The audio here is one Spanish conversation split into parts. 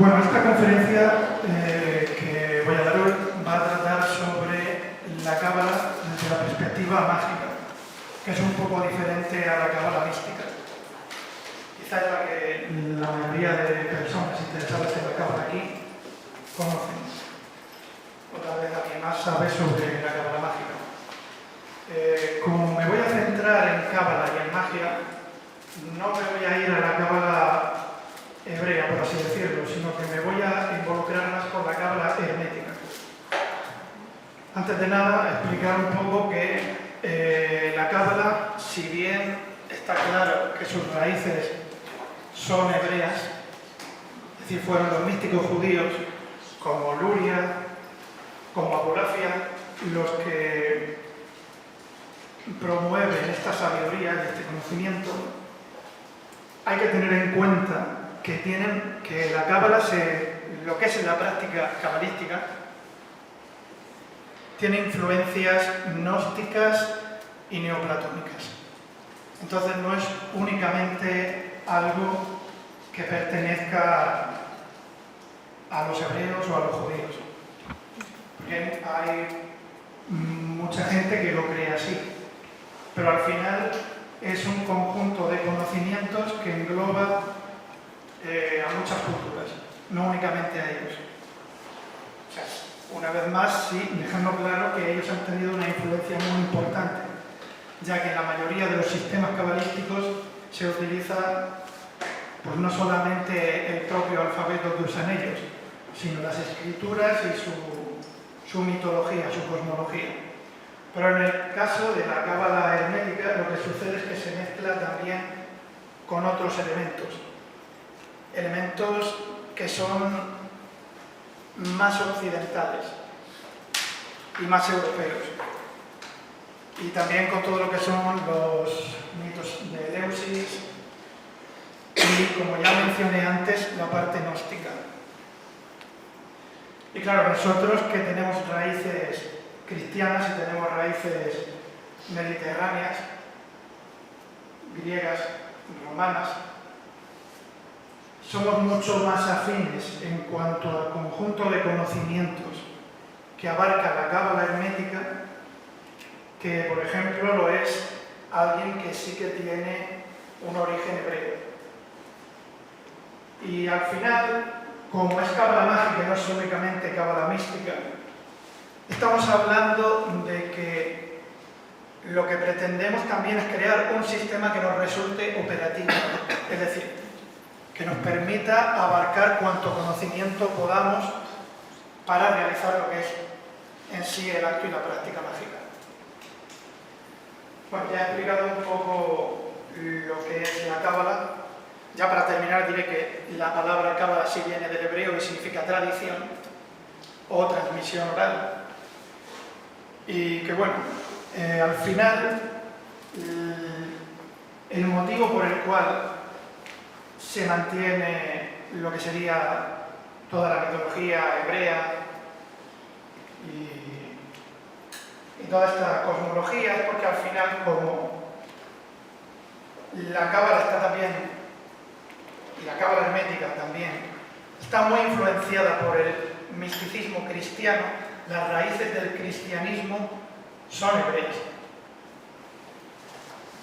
Bueno, esta conferencia que voy a dar hoy va a tratar sobre la cábala desde la perspectiva mágica, que es un poco diferente a la cábala mística. Quizá es la que la mayoría de personas interesadas en la cábala aquí conocen, o tal vez la que más sabe sobre la cábala mágica. Como me voy a centrar en cábala y en magia, no me voy a ir a la cábala hebrea, por así decirlo, sino que me voy a involucrar más con la cábala hermética. Antes de nada, explicar un poco que la cábala, si bien está claro que sus raíces son hebreas, es decir, fueron los místicos judíos como Luria, como Abulafia, los que promueven esta sabiduría y este conocimiento, hay que tener en cuenta que la cábala, lo que es en la práctica cabalística, tiene influencias gnósticas y neoplatónicas. Entonces no es únicamente algo que pertenezca a los hebreos o a los judíos. Bien, hay mucha gente que lo cree así, pero al final es un conjunto de conocimientos que engloba a muchas culturas, no únicamente a ellos. O sea, una vez más, sí, dejando claro que ellos han tenido una influencia muy importante, ya que en la mayoría de los sistemas cabalísticos se utiliza pues no solamente el propio alfabeto que usan ellos, sino las escrituras y su mitología, su cosmología. Pero en el caso de la cábala hermética, lo que sucede es que se mezcla también con otros elementos que son más occidentales y más europeos, y también con todo lo que son los mitos de Eleusis y, como ya mencioné antes, la parte gnóstica. Y claro, nosotros que tenemos raíces cristianas y tenemos raíces mediterráneas, griegas, romanas, somos mucho más afines en cuanto al conjunto de conocimientos que abarca la cábala hermética que, por ejemplo, lo es alguien que sí que tiene un origen hebreo. Y al final, como es cábala mágica y no es únicamente cábala mística, estamos hablando de que lo que pretendemos también es crear un sistema que nos resulte operativo, es decir, que nos permita abarcar cuanto conocimiento podamos para realizar lo que es en sí el acto y la práctica mágica. Bueno, ya he explicado un poco lo que es la cábala. Ya para terminar diré que la palabra cábala sí viene del hebreo y significa tradición o transmisión oral. Y que bueno, al final el motivo por el cual se mantiene lo que sería toda la mitología hebrea y toda esta cosmología es porque al final, como la cábala está también, y la cábala hermética también, está muy influenciada por el misticismo cristiano, las raíces del cristianismo son hebreas.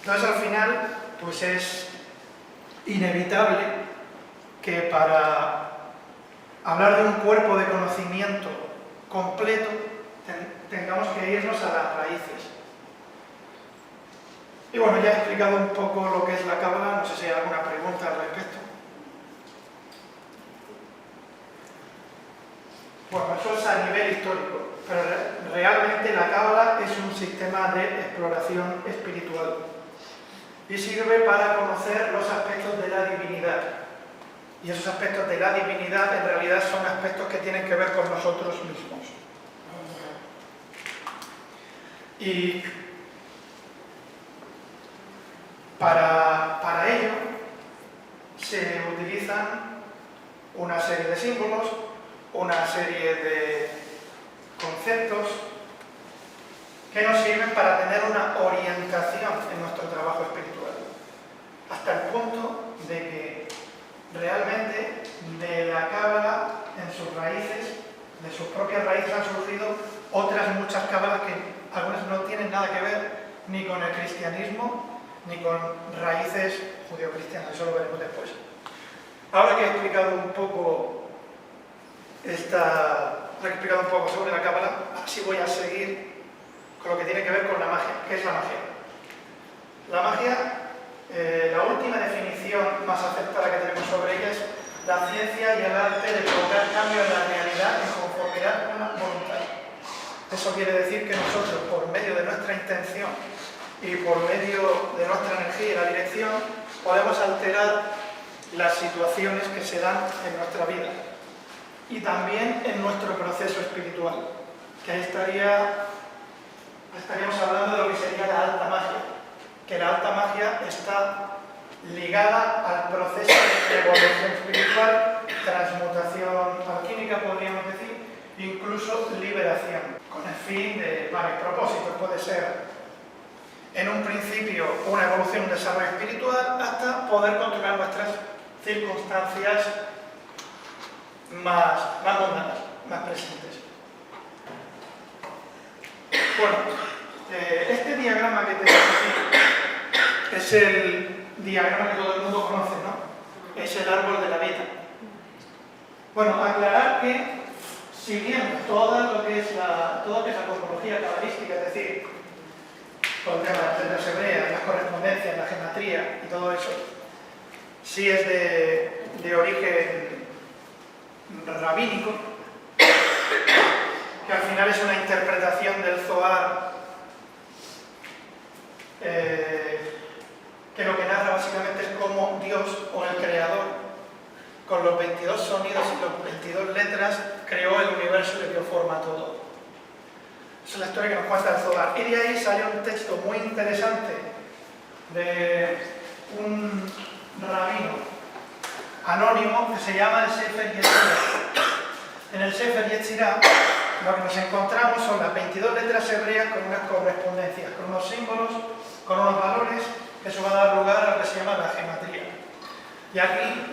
Entonces al final, pues es inevitable que para hablar de un cuerpo de conocimiento completo tengamos que irnos a las raíces. Y bueno, ya he explicado un poco lo que es la cábala, no sé si hay alguna pregunta al respecto. Bueno, eso es a nivel histórico, pero realmente la cábala es un sistema de exploración espiritual y sirve para conocer los aspectos de la divinidad. Y esos aspectos de la divinidad en realidad son aspectos que tienen que ver con nosotros mismos. Y para ello se utilizan una serie de símbolos, una serie de conceptos que nos sirven para tener una orientación en nuestro trabajo espiritual, hasta el punto de que realmente de la cábala raíces han surgido otras muchas cábalas que algunas no tienen nada que ver ni con el cristianismo ni con raíces judeocristianas. Eso lo veremos después. Ahora que he explicado un poco sobre la cábala, así voy a seguir con lo que tiene que ver con la magia. ¿Qué es la magia? La magia, la última definición más aceptada que tenemos sobre ella es la ciencia y el arte de provocar cambio en la realidad en conformidad con la voluntad. Eso quiere decir que nosotros, por medio de nuestra intención y por medio de nuestra energía y la dirección, podemos alterar las situaciones que se dan en nuestra vida y también en nuestro proceso espiritual, que ahí estaríamos hablando de lo que sería la alta magia, que la alta magia está ligada al proceso de evolución espiritual, transmutación alquímica, podríamos decir, incluso liberación, con el fin de varios propósitos. Puede ser, en un principio, una evolución, un desarrollo espiritual, hasta poder controlar nuestras circunstancias más mundanas, más presentes. Bueno, este diagrama que tenemos aquí es el diagrama que todo el mundo conoce, ¿no? Es el árbol de la vida. Bueno, aclarar que, siguiendo toda lo que es la cosmología cabalística, es decir, todo el tema de las letras hebreas, las correspondencias, la gematría y todo eso, sí es de origen rabínico, que al final es una interpretación del Zohar, que lo que narra básicamente es cómo Dios o el Creador, con los 22 sonidos y los 22 letras, creó el universo y le dio forma a todo. Esa es la historia que nos cuenta el Zohar. Y de ahí sale un texto muy interesante de un rabino anónimo que se llama el Sefer Yetzirah. En el Sefer Yetzirah lo que nos encontramos son las 22 letras hebreas con unas correspondencias, con unos símbolos, con unos valores, que eso va a dar lugar a lo que se llama la gematría. Y aquí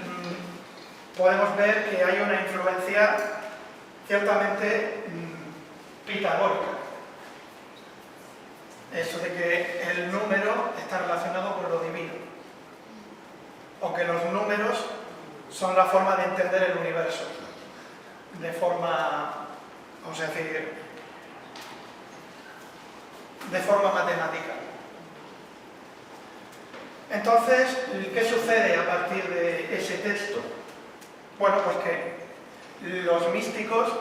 podemos ver que hay una influencia ciertamente pitagórica. Eso de que el número está relacionado con lo divino, o que los números son la forma de entender el universo, de forma, vamos a decir, de forma matemática. Entonces, ¿qué sucede a partir de ese texto? Bueno, pues que los místicos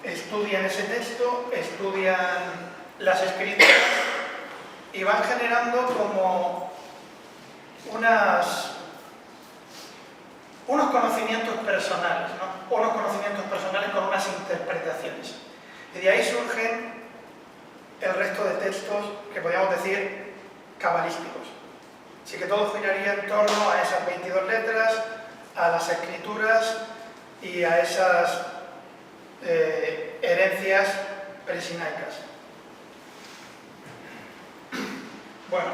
estudian ese texto, estudian las escrituras y van generando como unos conocimientos personales, ¿no? Unos conocimientos personales con unas interpretaciones. Y de ahí surgen el resto de textos que podríamos decir cabalísticos. Así que todo giraría en torno a esas 22 letras, a las escrituras y a esas herencias presinaicas. Bueno,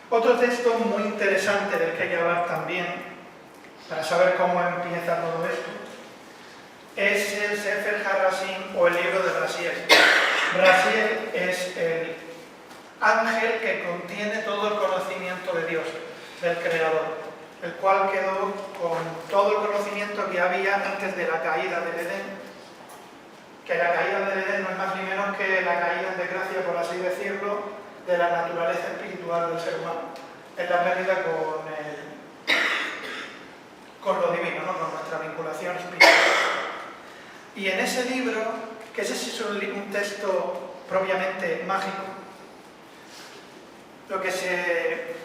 otro texto muy interesante del que hay que hablar también, para saber cómo empieza todo esto, es el Sefer HaRashim, o el libro de Raziel. Raziel es el ángel que contiene todo el conocimiento de Dios, del Creador, el cual quedó con todo el conocimiento que había antes de la caída del Edén, que la caída del Edén no es más ni menos que la caída en desgracia, por así decirlo, de la naturaleza espiritual del ser humano. Es la pérdida con lo divino, ¿no? Con nuestra vinculación espiritual. Y en ese libro, que ese sí es un texto propiamente mágico, lo que se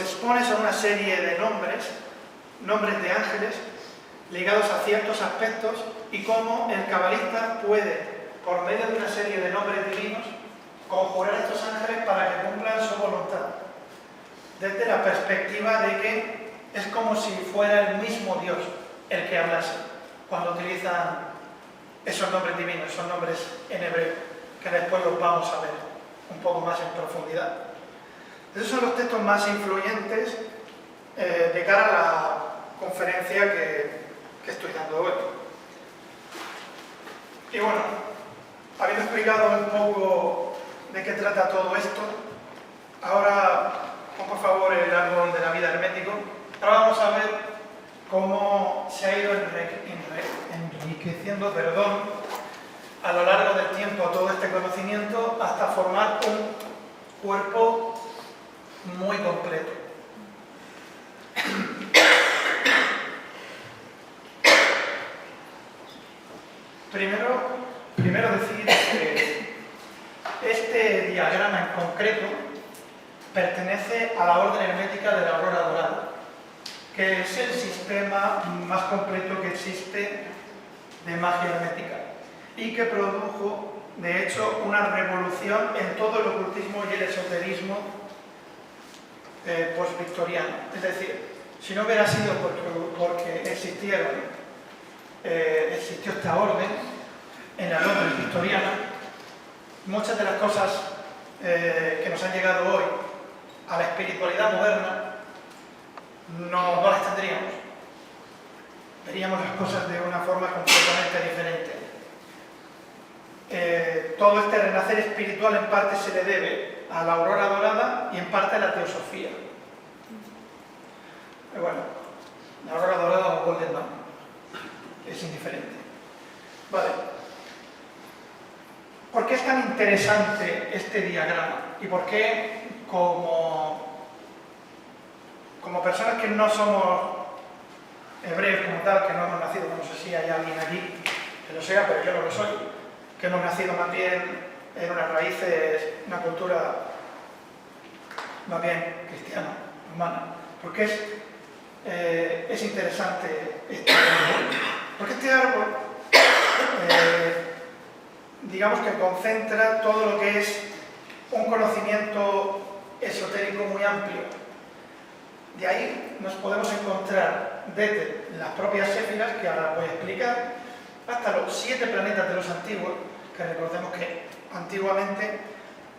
expone son una serie de nombres de ángeles, ligados a ciertos aspectos, y cómo el cabalista puede, por medio de una serie de nombres divinos, conjurar a estos ángeles para que cumplan su voluntad, desde la perspectiva de que es como si fuera el mismo Dios el que hablase, cuando utilizan esos nombres divinos, esos nombres en hebreo, que después los vamos a ver un poco más en profundidad. Esos son los textos más influyentes de cara a la conferencia que estoy dando hoy. explicado un poco de qué trata todo esto. Ahora, pon por favor el árbol de la vida hermético. Ahora vamos a ver cómo se ha ido enriqueciendo, a lo largo del tiempo todo este conocimiento hasta formar un cuerpo muy completo. Primero decir que este diagrama en concreto pertenece a la orden hermética de la aurora dorada, que es el sistema más completo que existe de magia hermética y que produjo, de hecho, una revolución en todo el ocultismo y el esoterismo post-victoriano. Es decir, si no hubiera sido porque existió esta orden en la Londres victoriana, muchas de las cosas que nos han llegado hoy a la espiritualidad moderna no las tendríamos. Veríamos las cosas de una forma completamente diferente. Todo este renacer espiritual en parte se le debe a la aurora dorada y en parte a la teosofía. Pero bueno, la aurora dorada o Golden Dawn es indiferente. Vale. ¿Por qué es tan interesante este diagrama? ¿Y por qué como personas que no somos hebreos como tal, que no hemos nacido, no sé si hay alguien aquí que lo sea, pero yo no lo soy, que hemos nacido más bien en unas raíces, una cultura más bien cristiana, humana? ¿Por qué es interesante este árbol? Porque este árbol digamos que concentra todo lo que es un conocimiento esotérico muy amplio. De ahí nos podemos encontrar desde las propias séfiras, que ahora voy a explicar, hasta los 7 planetas de los antiguos, que recordemos que antiguamente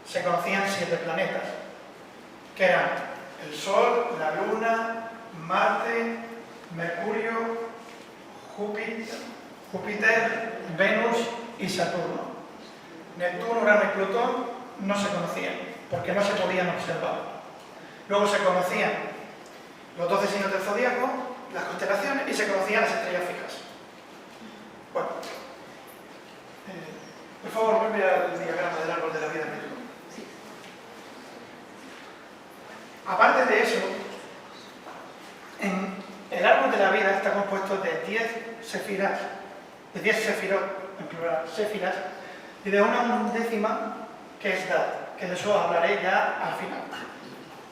se conocían 7 planetas, que eran el Sol, la Luna, Marte, Mercurio, Júpiter, Venus y Saturno. Neptuno, Urano y Plutón no se conocían, porque no se podían observar. Luego se conocían los 12 signos del zodíaco, las constelaciones, y se conocían las estrellas fijas. Bueno, por favor, vuelve al diagrama del árbol de la vida hermético. Sí. Aparte de eso, el árbol de la vida está compuesto de 10 sefirot, en plural, séfiras, y de una undécima que es Dat, que de eso hablaré ya al final.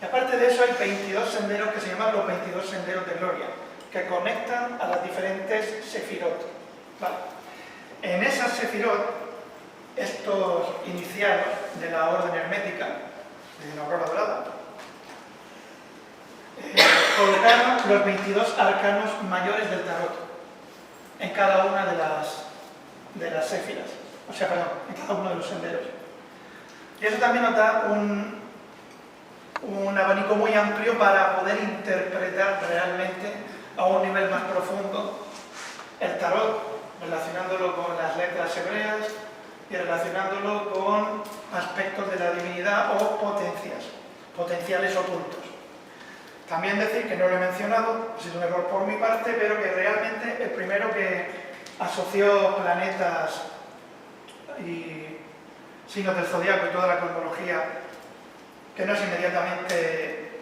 Y aparte de eso hay 22 senderos que se llaman los 22 senderos de gloria, que conectan a las diferentes sefirot. ¿Vale? En esas sefirot, estos iniciados de la orden hermética, de la aurora dorada, colocaron los 22 arcanos mayores del tarot en cada una de las séfiras, o sea, perdón, en cada uno de los senderos. Y eso también nos da un abanico muy amplio para poder interpretar realmente a un nivel más profundo el tarot, relacionándolo con las letras hebreas y relacionándolo con aspectos de la divinidad o potenciales ocultos. También decir que no lo he mencionado, ha sido un error por mi parte, pero que realmente el primero que asoció planetas y signos del zodiaco y toda la cosmología, que no es inmediatamente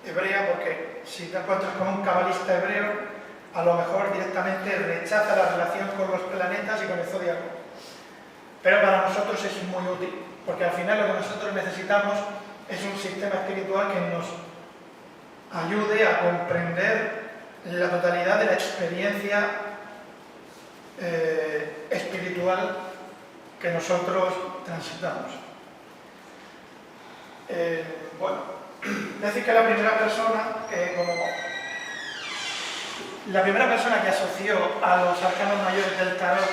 hebrea, porque si te encuentras con un cabalista hebreo, a lo mejor directamente rechaza la relación con los planetas y con el zodiaco. Pero para nosotros es muy útil, porque al final lo que nosotros necesitamos es un sistema espiritual que nos ayude a comprender la totalidad de la experiencia espiritual que nosotros transitamos. Bueno, decir que la primera persona que asoció a los arcanos mayores del tarot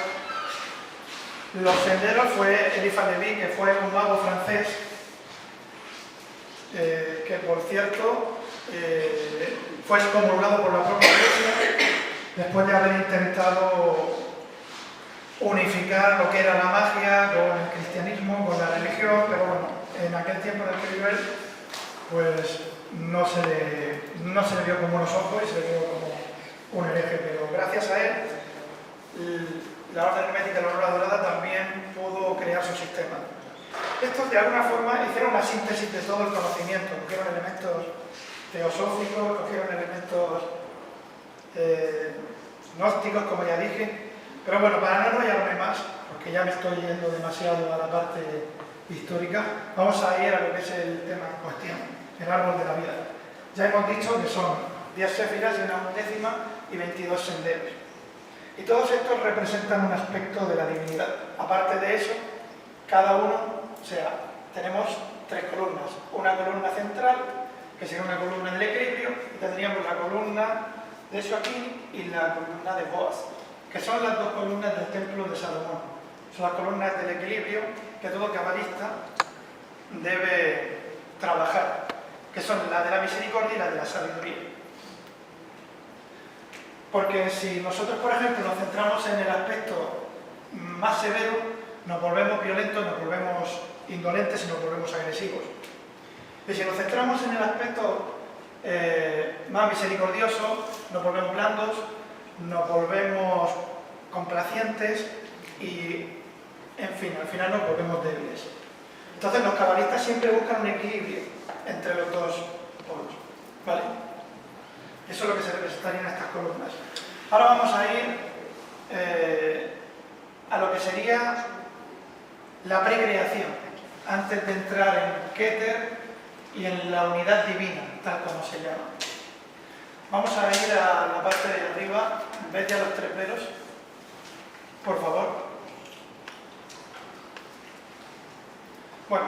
los senderos fue Eliphas Levi, que fue un mago francés, que por cierto fue excomulgado por la propia Iglesia después de haber intentado unificar lo que era la magia con el cristianismo, con la religión, pero bueno, en aquel tiempo en el que vivió él, pues no se le vio con buenos ojos y se le vio como un hereje, pero gracias a él, la orden hermética de la aurora dorada también pudo crear su sistema. Estos de alguna forma hicieron una síntesis de todo el conocimiento, cogieron elementos teosóficos, cogieron elementos gnósticos, como ya dije, pero bueno, para no enrollarme más, porque ya me estoy yendo demasiado a la parte histórica, vamos a ir a lo que es el tema en cuestión, el árbol de la vida. Ya hemos dicho que son 10 séfiras y una undécima y 22 senderos. Y todos estos representan un aspecto de la divinidad. Aparte de eso, cada uno, o sea, tenemos 3 columnas. Una columna central, que sería una columna del equilibrio, y tendríamos la columna de Joaquín y la columna de Boaz, que son las 2 columnas del templo de Salomón. Son las columnas del equilibrio que todo cabalista debe trabajar, que son la de la misericordia y la de la sabiduría. Porque si nosotros, por ejemplo, nos centramos en el aspecto más severo, nos volvemos violentos, nos volvemos indolentes y nos volvemos agresivos. Y si nos centramos en el aspecto más misericordioso, nos volvemos blandos, nos volvemos complacientes y, en fin, al final nos volvemos débiles. Entonces los cabalistas siempre buscan un equilibrio entre los dos polos, ¿vale? Eso es lo que se representaría en estas columnas. Ahora vamos a ir a lo que sería la precreación, antes de entrar en Keter y en la unidad divina, tal como se llama. Vamos a ir a la parte de arriba, en vez de a los 3 velos, por favor. Bueno,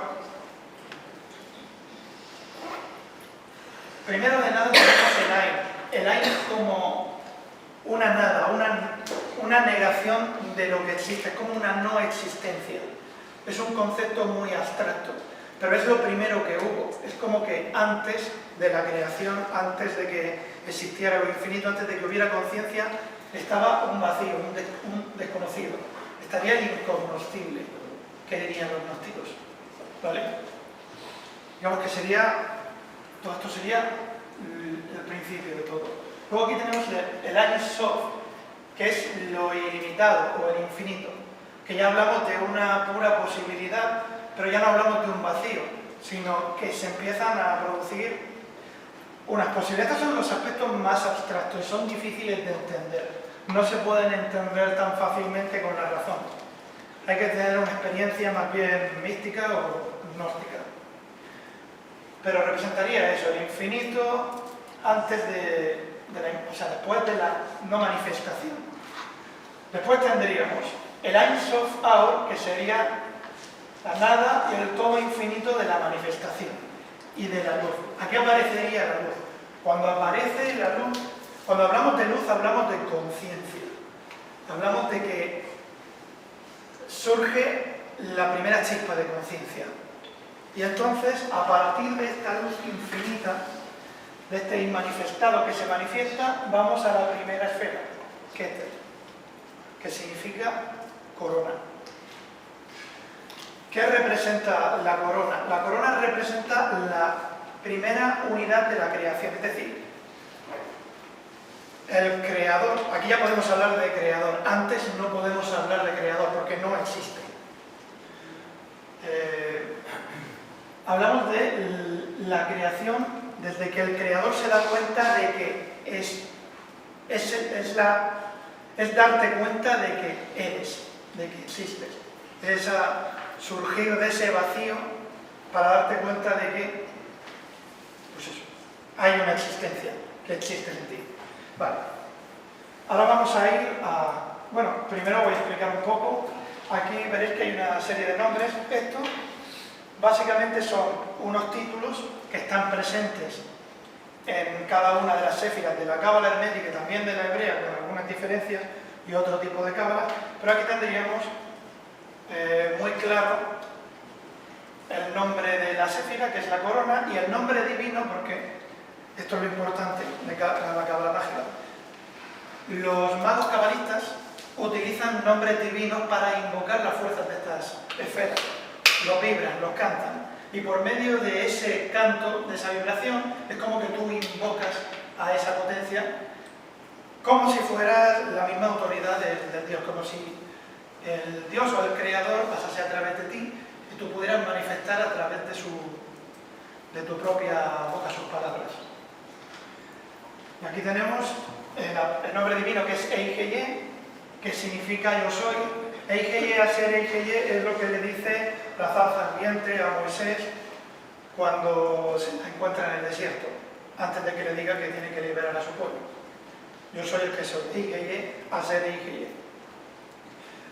primero de nada tenemos el Ain. El Ain es como una nada, una negación de lo que existe, es como una no existencia. Es un concepto muy abstracto, pero es lo primero que hubo. Es como que antes de la creación, antes de que existiera lo infinito, antes de que hubiera conciencia, estaba un vacío, un desconocido. Estaría el incognoscible, que dirían los gnósticos. ¿Vale? Digamos que todo esto sería el principio de todo. Luego aquí tenemos el Ein Sof, que es lo ilimitado o el infinito, que ya hablamos de una pura posibilidad, pero ya no hablamos de un vacío, sino que se empiezan a producir unas posibilidades. Estos son los aspectos más abstractos y son difíciles de entender. No se pueden entender tan fácilmente con la razón. Hay que tener una experiencia más bien mística o gnóstica. Pero representaría eso, el infinito antes después de la no manifestación. Después tendríamos el Ein Sof Aur, que sería la nada y el todo infinito de la manifestación y de la luz. Aquí aparecería la luz. Cuando aparece la luz, cuando hablamos de luz, hablamos de conciencia. Hablamos de que surge la primera chispa de conciencia. Y entonces, a partir de esta luz infinita, de este inmanifestado que se manifiesta, vamos a la primera esfera, Keter, que significa corona. ¿Qué representa la corona? La corona representa la primera unidad de la creación, es decir, el creador. Aquí ya podemos hablar de creador, antes no podemos hablar de creador porque no existe. Hablamos de la creación desde que el creador se da cuenta de que es darte cuenta de que eres, de que existes. Es surgir de ese vacío para darte cuenta de que, pues eso, hay una existencia que existe en ti. Vale. Ahora vamos a ir a... Bueno, primero voy a explicar un poco. Aquí veréis que hay una serie de nombres. Esto básicamente son unos títulos que están presentes en cada una de las séfiras de la cábala hermética y también de la hebrea, con algunas diferencias y otro tipo de cábala, pero aquí tendríamos muy claro el nombre de la séfira, que es la corona, y el nombre divino, porque esto es lo importante de la cábala mágica. Los magos cabalistas utilizan nombres divinos para invocar las fuerzas de estas esferas. Los vibran, los cantan. Y por medio de ese canto, de esa vibración, es como que tú invocas a esa potencia como si fueras la misma autoridad del Dios, como si el Dios o el Creador pasase a través de ti y tú pudieras manifestar a través de tu propia boca sus palabras. Y aquí tenemos el nombre divino que es Eiheye, que significa yo soy. Eiheye, al ser Eiheye, es lo que le dice la zarza ardiente a Moisés cuando se encuentra en el desierto, antes de que le diga que tiene que liberar a su pueblo. Yo soy el que soy, Eiheye, al ser Eiheye.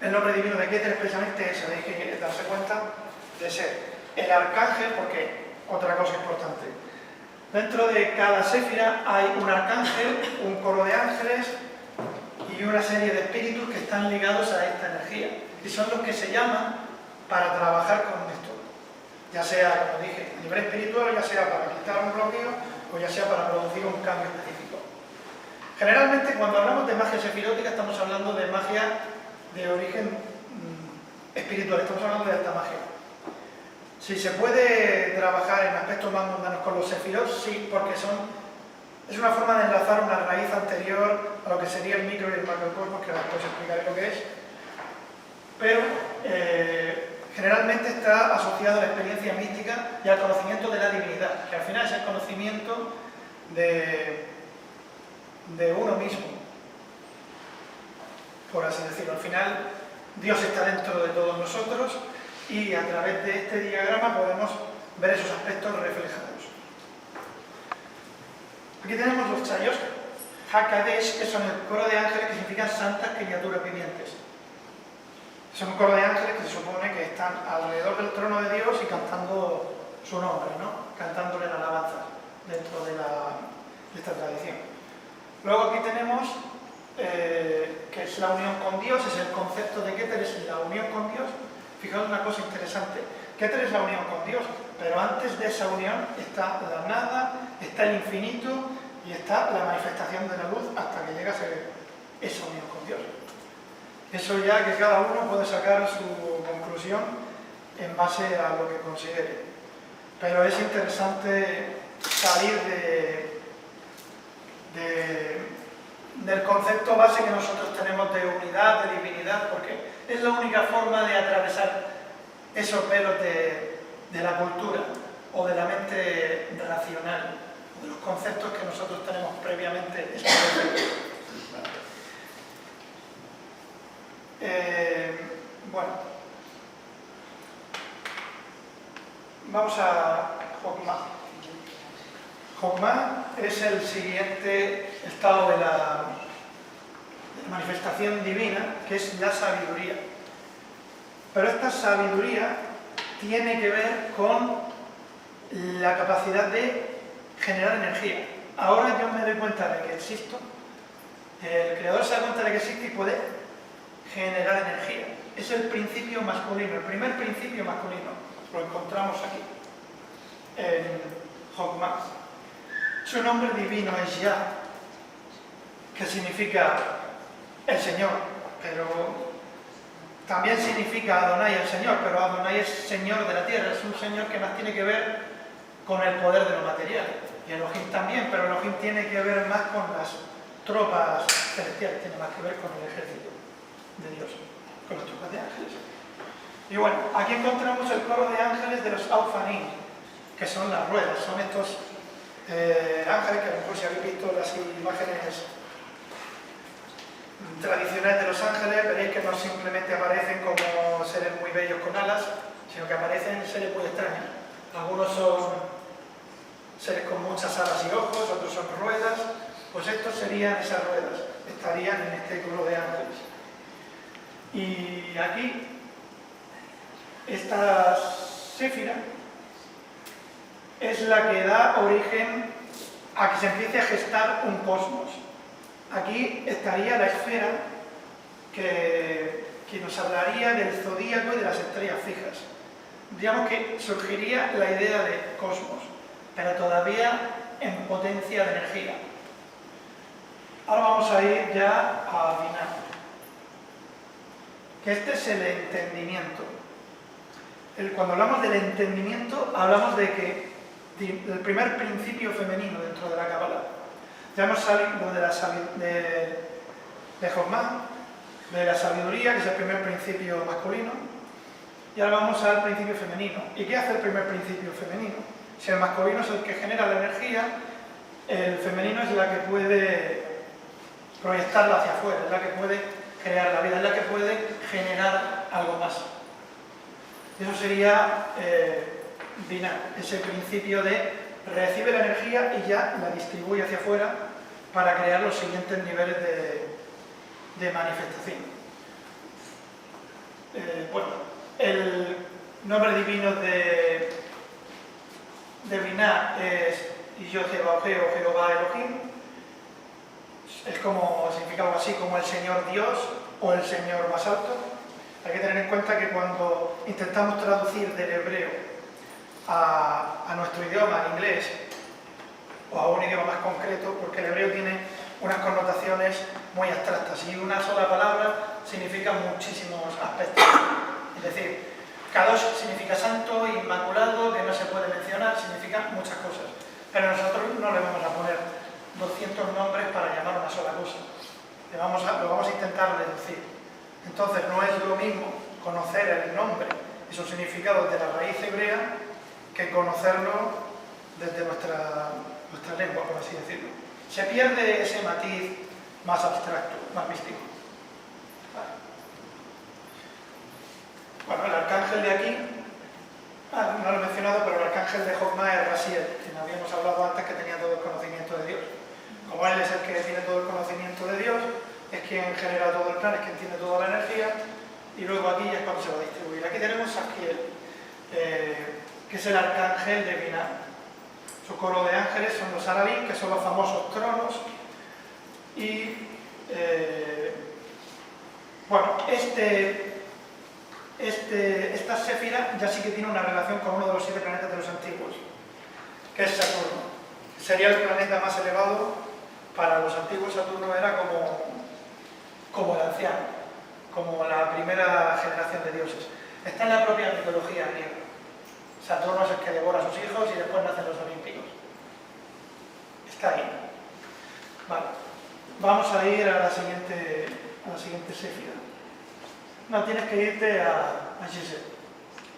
El nombre divino de Keter es precisamente ese, Eiheye, es darse cuenta de ser el arcángel, porque otra cosa importante, dentro de cada séfira hay un arcángel, un coro de ángeles y una serie de espíritus que están ligados a esta energía y son los que se llaman para trabajar con esto, ya sea, como dije, a nivel espiritual, ya sea para quitar un bloqueo o ya sea para producir un cambio específico. Generalmente cuando hablamos de magia sefirótica estamos hablando de magia de origen espiritual, estamos hablando de alta magia. Si se puede trabajar en aspectos más mundanos con los sefirot, sí, porque es una forma de enlazar una raíz anterior a lo que sería el micro y el macrocosmos, que después explicaré lo que es. Pero generalmente está asociado a la experiencia mística y al conocimiento de la divinidad, que al final es el conocimiento de uno mismo, por así decirlo. Al final, Dios está dentro de todos nosotros y a través de este diagrama podemos ver esos aspectos reflejados. Aquí tenemos los chayos, Hakadesh, que son el coro de ángeles que significan santas criaturas vivientes. Son un coro de ángeles que se supone que están alrededor del trono de Dios y cantando su nombre, ¿no? Cantándole la alabanza dentro de esta tradición. Luego aquí tenemos que es la unión con Dios, es el concepto de Keter, es la unión con Dios. Fijaos una cosa interesante, Keter es la unión con Dios, pero antes de esa unión está la nada, está el infinito y está la manifestación de la luz hasta que llega a ser esa unión con Dios. Eso ya que cada uno puede sacar su conclusión en base a lo que considere. Pero es interesante salir del concepto base que nosotros tenemos de unidad, de divinidad, porque es la única forma de atravesar esos velos de la cultura o de la mente racional, o de los conceptos que nosotros tenemos previamente establecidos. Bueno, vamos a Jokma. Jokma es el siguiente estado de la manifestación divina, que es la sabiduría. Pero esta sabiduría tiene que ver con la capacidad de generar energía. Ahora yo me doy cuenta de que existo, el creador se da cuenta de que existe y puede generar energía. Es el principio masculino, el primer principio masculino. Lo encontramos aquí, en Jokma. Su nombre divino es Yah, que significa el Señor, pero también significa Adonai, el Señor, pero Adonai es Señor de la tierra, es un Señor que más tiene que ver con el poder de lo material. Y Elohim también, pero Elohim tiene que ver más con las tropas celestiales, tiene más que ver con el ejército de Dios, con las tropas de ángeles. Y bueno, aquí encontramos el coro de ángeles de los Aufanim, que son las ruedas, son estos ángeles que a lo mejor si habéis visto las imágenes tradicionales de los ángeles, veréis que no simplemente aparecen como seres muy bellos con alas, sino que aparecen seres muy extraños. Algunos son seres con muchas alas y ojos, otros son ruedas, pues estos serían esas ruedas, estarían en este coro de ángeles. Y aquí, esta séfira es la que da origen a que se empiece a gestar un cosmos. Aquí estaría la esfera que nos hablaría del zodíaco y de las estrellas fijas. Digamos que surgiría la idea de cosmos, pero todavía en potencia de energía. Ahora vamos a ir ya a Binah. que este es el entendimiento. Cuando hablamos del entendimiento, hablamos de que el primer principio femenino dentro de la Cábala. Ya hemos salido de Jochma, de la sabiduría, que es el primer principio masculino, y ahora vamos al principio femenino. ¿Y qué hace el primer principio femenino? Si el masculino es el que genera la energía, el femenino es la que puede proyectarla hacia afuera, es la que puede crear la vida, es la que puede generar algo más. Eso sería Binah, ese principio de recibe la energía y ya la distribuye hacia afuera para crear los siguientes niveles de manifestación. Bueno, el nombre divino de Binah es Yo Jehová Elohim. Es como, significa algo así como el Señor Dios o el Señor más alto. Hay que tener en cuenta que cuando intentamos traducir del hebreo a nuestro idioma, al inglés, o a un idioma más concreto, porque el hebreo tiene unas connotaciones muy abstractas y una sola palabra significa muchísimos aspectos. Es decir, Kadosh significa santo, inmaculado, que no se puede mencionar, significa muchas cosas. Pero nosotros no le vamos a poner 200 nombres para llamar una sola cosa. Lo vamos a intentar reducir. Entonces no es lo mismo conocer el nombre y su significado de la raíz hebrea que conocerlo desde nuestra lengua, por así decirlo. Se pierde ese matiz más abstracto, más místico. Bueno, el arcángel de aquí, no lo he mencionado, pero el arcángel de Jochma es Raziel, quien habíamos hablado antes que tenía todo el conocimiento de Dios. Como él es el que tiene todo el conocimiento de Dios, es quien genera todo el plan, es quien tiene toda la energía, y luego aquí ya es cuando se va a distribuir. Aquí tenemos a Saquiel, que es el arcángel de Binah. Su coro de ángeles son los Arabim, que son los famosos tronos, y bueno, esta Séfira ya sí que tiene una relación con uno de los 7 planetas de los antiguos, que es Saturno. Sería el planeta más elevado. Para los antiguos Saturno era como el anciano, como la primera generación de dioses. Está en la propia mitología griega. Saturno es el que devora a sus hijos y después nacen los olímpicos. Está ahí. Vale. Vamos a ir a la siguiente Séfira. No, tienes que irte a Chesed.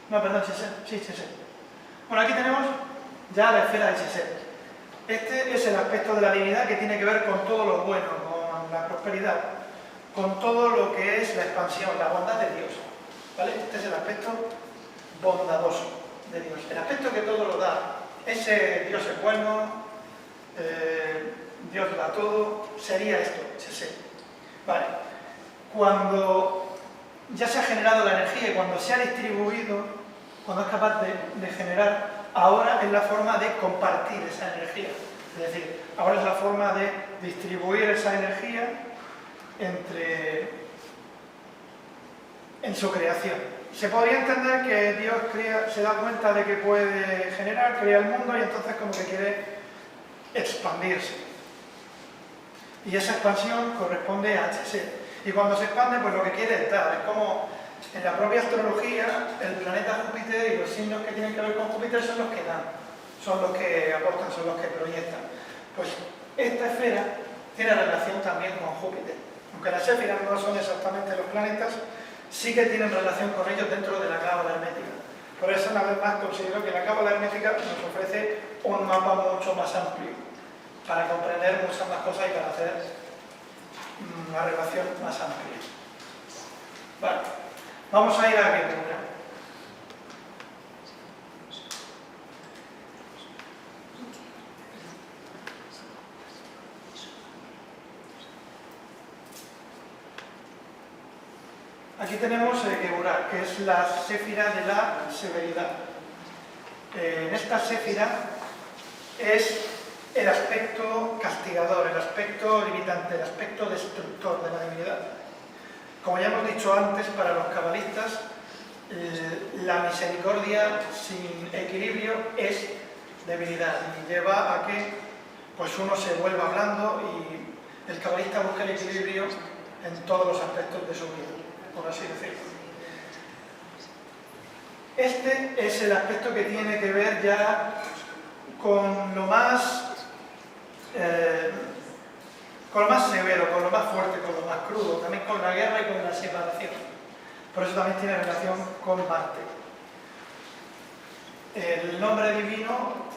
No, perdón, Chesed. Sí, Chesed. Bueno, aquí tenemos ya la esfera de Chesed. Este es el aspecto de la divinidad que tiene que ver con todo lo bueno, con la prosperidad, con todo lo que es la expansión, la bondad de Dios. ¿Vale? Este es el aspecto bondadoso de Dios. El aspecto que todo lo da. Ese Dios es bueno, Dios lo da todo, sería esto, Chesed. Vale. Cuando ya se ha generado la energía y cuando se ha distribuido, cuando es capaz de generar, ahora es la forma de compartir esa energía. Es decir, ahora es la forma de distribuir esa energía en su creación. Se podría entender que Dios se da cuenta de que puede generar, crea el mundo y entonces como que quiere expandirse. Y esa expansión corresponde a Chesed. Y cuando se expande, pues lo que quiere es dar. Es como en la propia astrología, el planeta Júpiter y los signos que tienen que ver con Júpiter son los que dan, son los que aportan, son los que proyectan. Pues esta esfera tiene relación también con Júpiter. Aunque las esferas no son exactamente los planetas, sí que tienen relación con ellos dentro de la cábala hermética. Por eso, una vez más, considero que la cábala hermética nos ofrece un mapa mucho más amplio para comprender muchas más cosas y para hacer una relación más amplia. Vale. Vamos a ir a Geburah. Aquí tenemos Geburah, que es la séfira de la severidad. En esta séfira es el aspecto castigador, el aspecto limitante, el aspecto destructor de la divinidad. Como ya hemos dicho antes, para los cabalistas, la misericordia sin equilibrio es debilidad y lleva a que pues, uno se vuelva blando y el cabalista busca el equilibrio en todos los aspectos de su vida. por así decirlo. Este es el aspecto que tiene que ver ya con lo más severo, con lo más fuerte, con lo más crudo, también con la guerra y con la separación. Por eso también tiene relación con Marte. El nombre divino,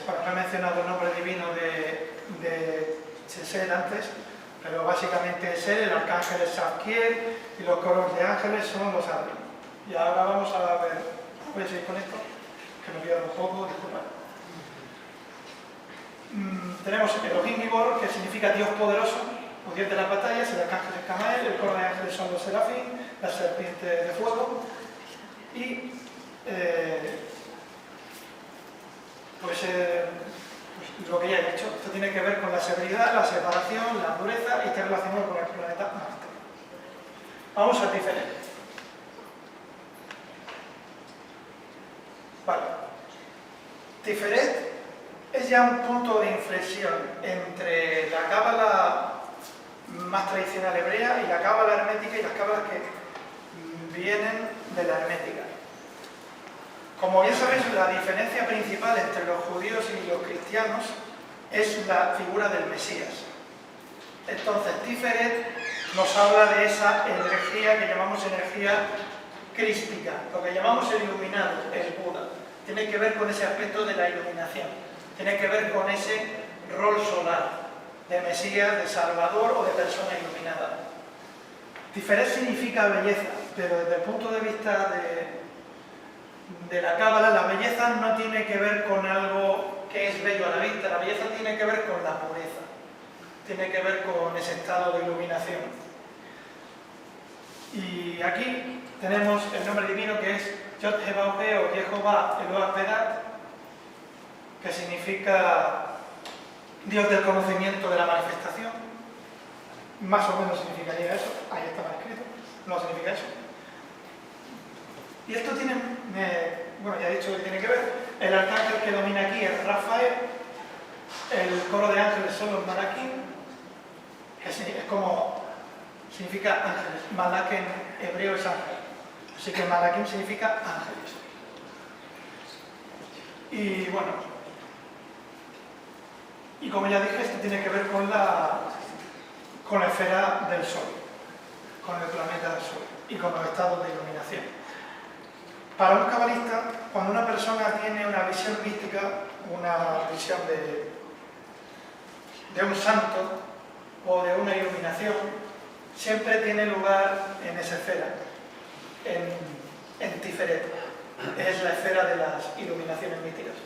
bueno, no he mencionado el nombre divino de Chesed antes, pero básicamente es él, el arcángel es Zadkiel y los coros de ángeles son los ángeles. Y ahora vamos a ver, voy a seguir con esto, que me olvidado un poco, disculpad. Tenemos Elohim Gibor, que significa Dios poderoso, o Dios de las batallas, el arcángel es Camael, el coro de ángeles son los serafín, la serpiente de fuego, y pues lo que ya he dicho, esto tiene que ver con la severidad, la separación, la dureza y está relacionado con el planeta Marte. Vamos a Tiferet. Vale. Tiferet es ya un punto de inflexión entre la cábala más tradicional hebrea y la cábala hermética y las cábalas que vienen de la hermética. Como bien sabéis, la diferencia principal entre los judíos y los cristianos es la figura del Mesías. Entonces, Tiferet nos habla de esa energía que llamamos energía crística, lo que llamamos el iluminado, el Buda. Tiene que ver con ese aspecto de la iluminación, tiene que ver con ese rol solar de Mesías, de Salvador o de persona iluminada. Tiferet significa belleza, pero desde el punto de vista de la cábala, la belleza no tiene que ver con algo que es bello a la vista, la belleza tiene que ver con la pureza, tiene que ver con ese estado de iluminación. Y aquí tenemos el nombre divino que es Yod-Heh-Vah-He o Jehová Eloah Vedat, que significa Dios del conocimiento de la manifestación. Más o menos significaría eso, ahí estaba escrito, no significa eso. Y esto tiene, bueno, ya he dicho que tiene que ver, el arcángel que domina aquí es Rafael, el coro de ángeles son los Malakim, que es como, significa ángeles, Malak en hebreo es ángel, así que Malakim significa ángeles. Y bueno, y como ya dije, esto tiene que ver con la esfera del Sol, con el planeta del Sol y con los estados de iluminación. Para un cabalista, cuando una persona tiene una visión mística, una visión de un santo o de una iluminación, siempre tiene lugar en esa esfera, en Tiferet. Es la esfera de las iluminaciones místicas.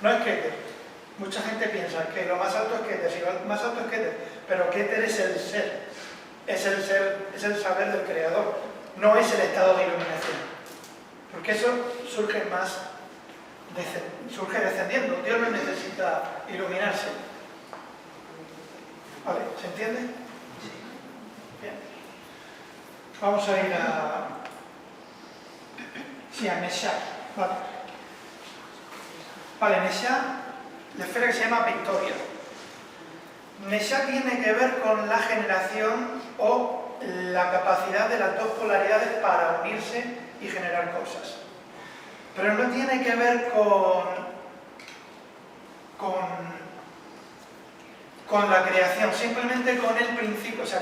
No es Keter. Mucha gente piensa que lo más alto es Keter, si lo más alto es Keter, pero Keter es el ser, es el saber del Creador, no es el estado de iluminación. Porque eso surge surge descendiendo. Dios no necesita iluminarse. ¿Vale? ¿Se entiende? Sí. Bien. Vamos a ir a Neshá. Vale. Vale, Neshá, la esfera que se llama Victoria. Neshá tiene que ver con la generación o la capacidad de las dos polaridades para unirse y generar cosas. Pero no tiene que ver con la creación, simplemente con el principio, o sea,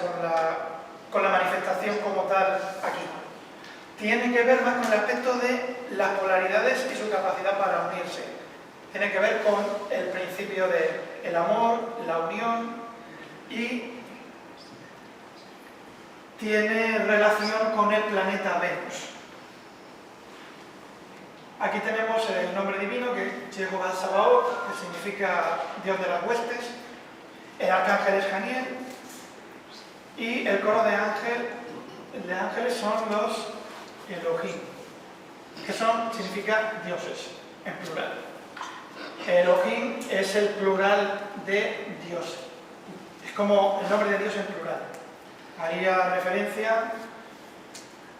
con la manifestación como tal aquí. Tiene que ver más con el aspecto de las polaridades y su capacidad para unirse. Tiene que ver con el principio del amor, la unión, y tiene relación con el planeta Venus. Aquí tenemos el nombre divino, que es Jehová Sabaoth, que significa Dios de las huestes. El arcángel es Janiel. Y el coro de ángeles son los Elohim, que significa dioses, en plural. Elohim es el plural de Dios. Es como el nombre de Dios en plural. Haría referencia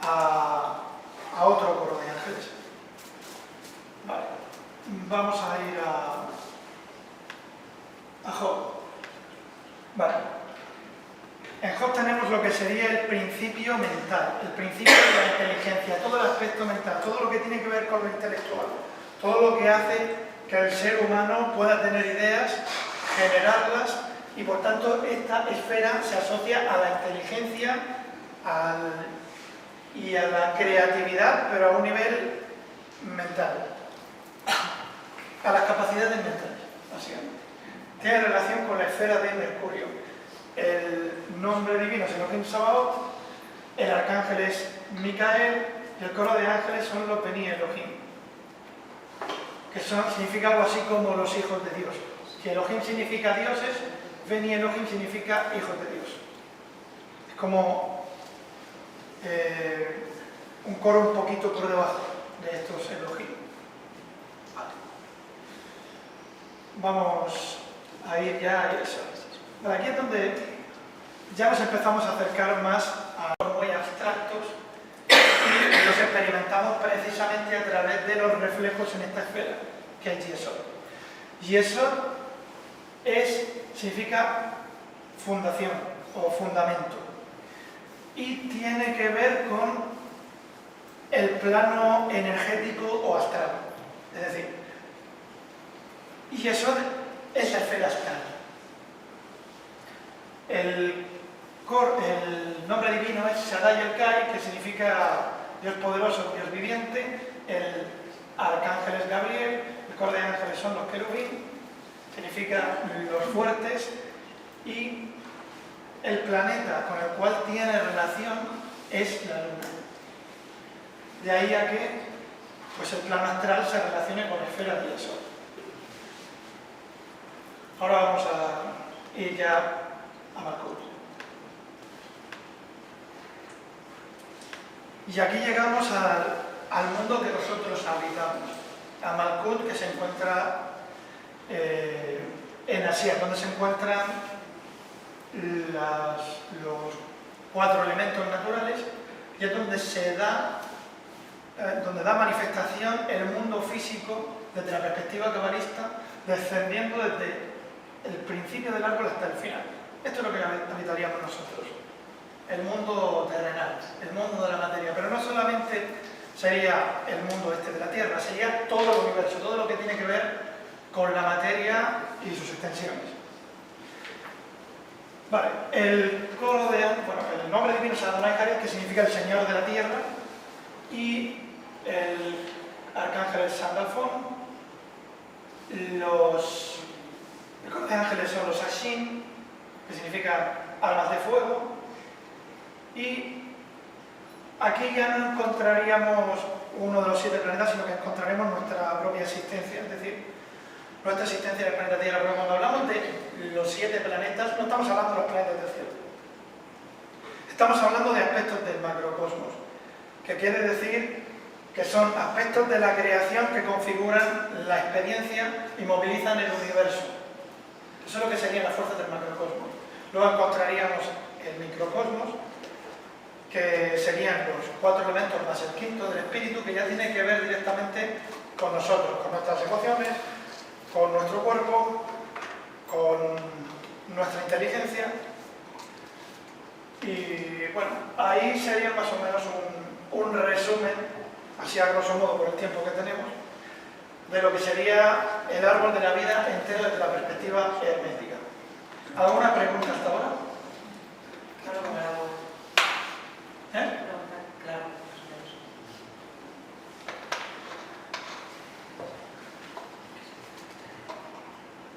a otro coro de ángeles. Vale. Vamos a ir a Job. Vale. En Job tenemos tenemos lo que sería el principio mental, el principio de la inteligencia, todo el aspecto mental, todo lo que tiene que ver con lo intelectual, todo lo que hace que el ser humano pueda tener ideas, generarlas, y por tanto esta esfera se asocia a la inteligencia y a la creatividad, pero a un nivel mental, a las capacidades mentales, básicamente. Tiene relación con la esfera de Mercurio. El nombre divino es Elohim Sabaoth, el arcángel es Micael y el coro de ángeles son los Beni Elohim, que significa algo así como los hijos de Dios. Si Elohim significa dioses, Beni Elohim significa hijos de Dios. Es como un coro un poquito por debajo de estos Elohim. Vale. Vamos a ir ya a eso. Vale, aquí es donde ya nos empezamos a acercar más a los muy abstractos y los experimentamos precisamente a través de los reflejos en esta esfera, que es Yesod. Yesod significa fundación o fundamento y tiene que ver con el plano energético o astral. Es decir, Yesod es la esfera astral. El nombre divino es Shaddai El-Kai, que significa Dios poderoso, Dios viviente. El arcángel es Gabriel, el coro de ángeles son los querubín, significa los fuertes, y el planeta con el cual tiene relación es la luna. De ahí a que pues el plano astral se relacione con la esfera del Sol. Ahora vamos a ir ya a Malkut. Y aquí llegamos al mundo que nosotros habitamos, a Malkut, que se encuentra en Asia, donde se encuentran los 4 elementos naturales, y es donde da manifestación el mundo físico desde la perspectiva cabalista, descendiendo desde el principio del árbol hasta el final. Esto es lo que habitaríamos nosotros, el mundo terrenal, el mundo de la materia, pero no solamente sería el mundo este de la Tierra, sería todo el universo, todo lo que tiene que ver con la materia y sus extensiones. Vale, el nombre divino es Adonai Haret, que significa el Señor de la Tierra, y el arcángel es Sandalfón, el coro de ángeles son los Ashin, que significa almas de fuego, y aquí ya no encontraríamos uno de los 7 planetas, sino que encontraremos nuestra propia existencia, es decir, nuestra existencia en el planeta Tierra. Pero cuando hablamos de los 7 planetas, no estamos hablando de los planetas del cielo. Estamos hablando de aspectos del macrocosmos, que quiere decir que son aspectos de la creación que configuran la experiencia y movilizan el universo. Eso es lo que serían las fuerzas del macrocosmos. Luego encontraríamos el microcosmos, que serían los 4 elementos más el quinto del espíritu, que ya tiene que ver directamente con nosotros, con nuestras emociones, con nuestro cuerpo, con nuestra inteligencia. Y bueno, ahí sería más o menos un resumen, así a grosso modo por el tiempo que tenemos, de lo que sería el árbol de la vida entero desde la perspectiva hermética. ¿Alguna pregunta hasta ahora? Claro, claro. Claro.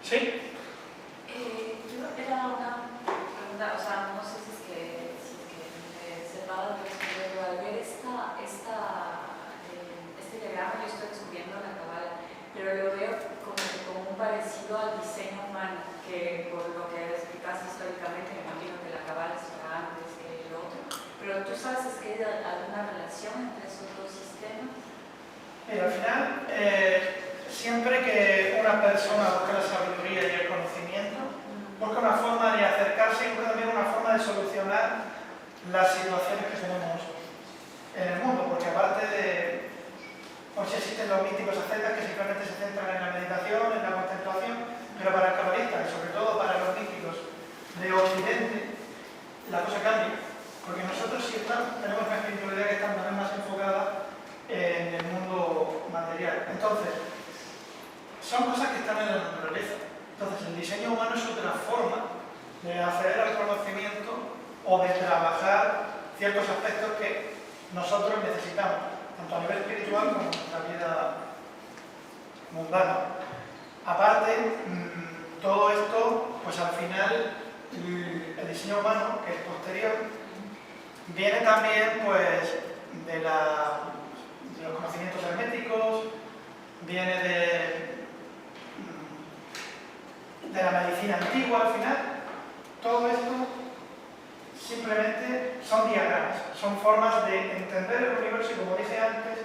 ¿Sí? Era una pregunta, o sea, no sé si es que me separado de responder, pero al ver este diagrama yo estoy descubriendo la Kabbalah, pero lo veo como un parecido al diseño humano, que por lo que explicas históricamente, me imagino que la Kabbalah será antes que el otro, pero tú sabes si hay alguna relación entre esos dos sistemas. Al final, siempre que una persona busca la sabiduría y el conocimiento, busca una forma de acercarse y busca también una forma de solucionar las situaciones que tenemos en el mundo, porque aparte de, pues existen los místicos ascetas que simplemente se centran en la meditación, en la contemplación, pero para el cabalista y sobre todo para los místicos de Occidente, la cosa cambia. Porque nosotros sí tenemos una espiritualidad que está también más enfocada en el mundo material. Entonces, son cosas que están en la naturaleza. Entonces, el diseño humano es otra forma de acceder al conocimiento o de trabajar ciertos aspectos que nosotros necesitamos, tanto a nivel espiritual como en nuestra vida mundana. Aparte, todo esto, pues al final, el diseño humano, que es posterior, viene también pues de los conocimientos herméticos, viene de la medicina antigua al final. Todo esto simplemente son diagramas, son formas de entender el universo y, como dije antes,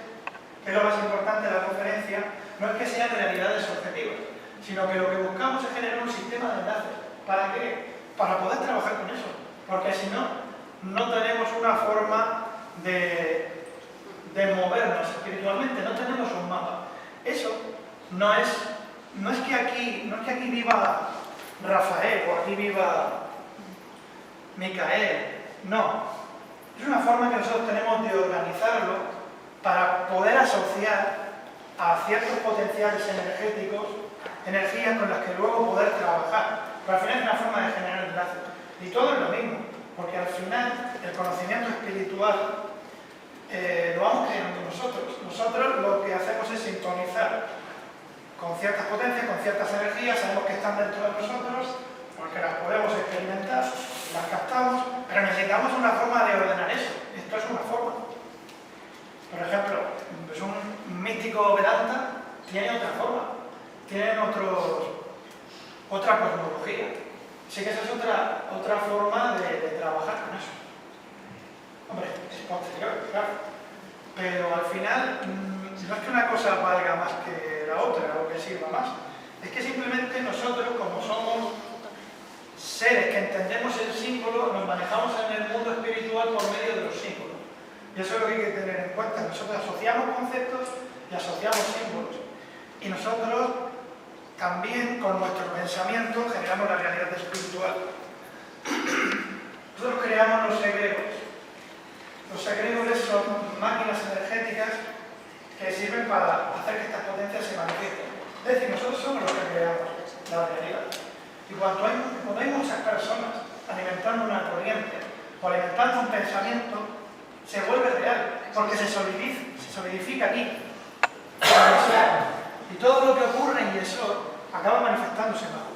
que es lo más importante de la conferencia, no es que sean realidades objetivas, sino que lo que buscamos es generar un sistema de enlaces. ¿Para qué? Para poder trabajar con eso, porque si no, no tenemos una forma de movernos espiritualmente, no tenemos un mapa. Eso no es que aquí viva Rafael o aquí viva Micael, no. Es una forma que nosotros tenemos de organizarlo para poder asociar a ciertos potenciales energéticos, energías con las que luego poder trabajar. Pero al final es una forma de generar enlaces. Y todo es lo mismo, porque al final el conocimiento espiritual lo vamos creando nosotros. Nosotros lo que hacemos es sintonizar con ciertas potencias, con ciertas energías, sabemos que están dentro de nosotros, porque las podemos experimentar, las captamos, pero necesitamos una forma de ordenar eso. Esto es una forma. Por ejemplo, pues un místico Vedanta tiene otra forma, tienen otra cosmología. Así que esa es otra forma de trabajar con eso. Hombre, es posterior, claro. Pero al final, no es que una cosa valga más que la otra o que sirva más. Es que simplemente nosotros, como somos seres que entendemos el símbolo, nos manejamos en el mundo espiritual por medio de los símbolos. Y eso es lo que hay que tener en cuenta. Nosotros asociamos conceptos y asociamos símbolos. Y nosotros también, con nuestro pensamiento, generamos la realidad espiritual. Nosotros creamos los egregores. Los egregores son máquinas energéticas que sirven para hacer que estas potencias se manifiesten. Es decir, nosotros somos los que creamos la realidad. Y cuando hay muchas personas alimentando una corriente o alimentando un pensamiento, se vuelve real, porque se solidifica aquí. Y todo lo que ocurre en Yesod acaba manifestándose en abajo.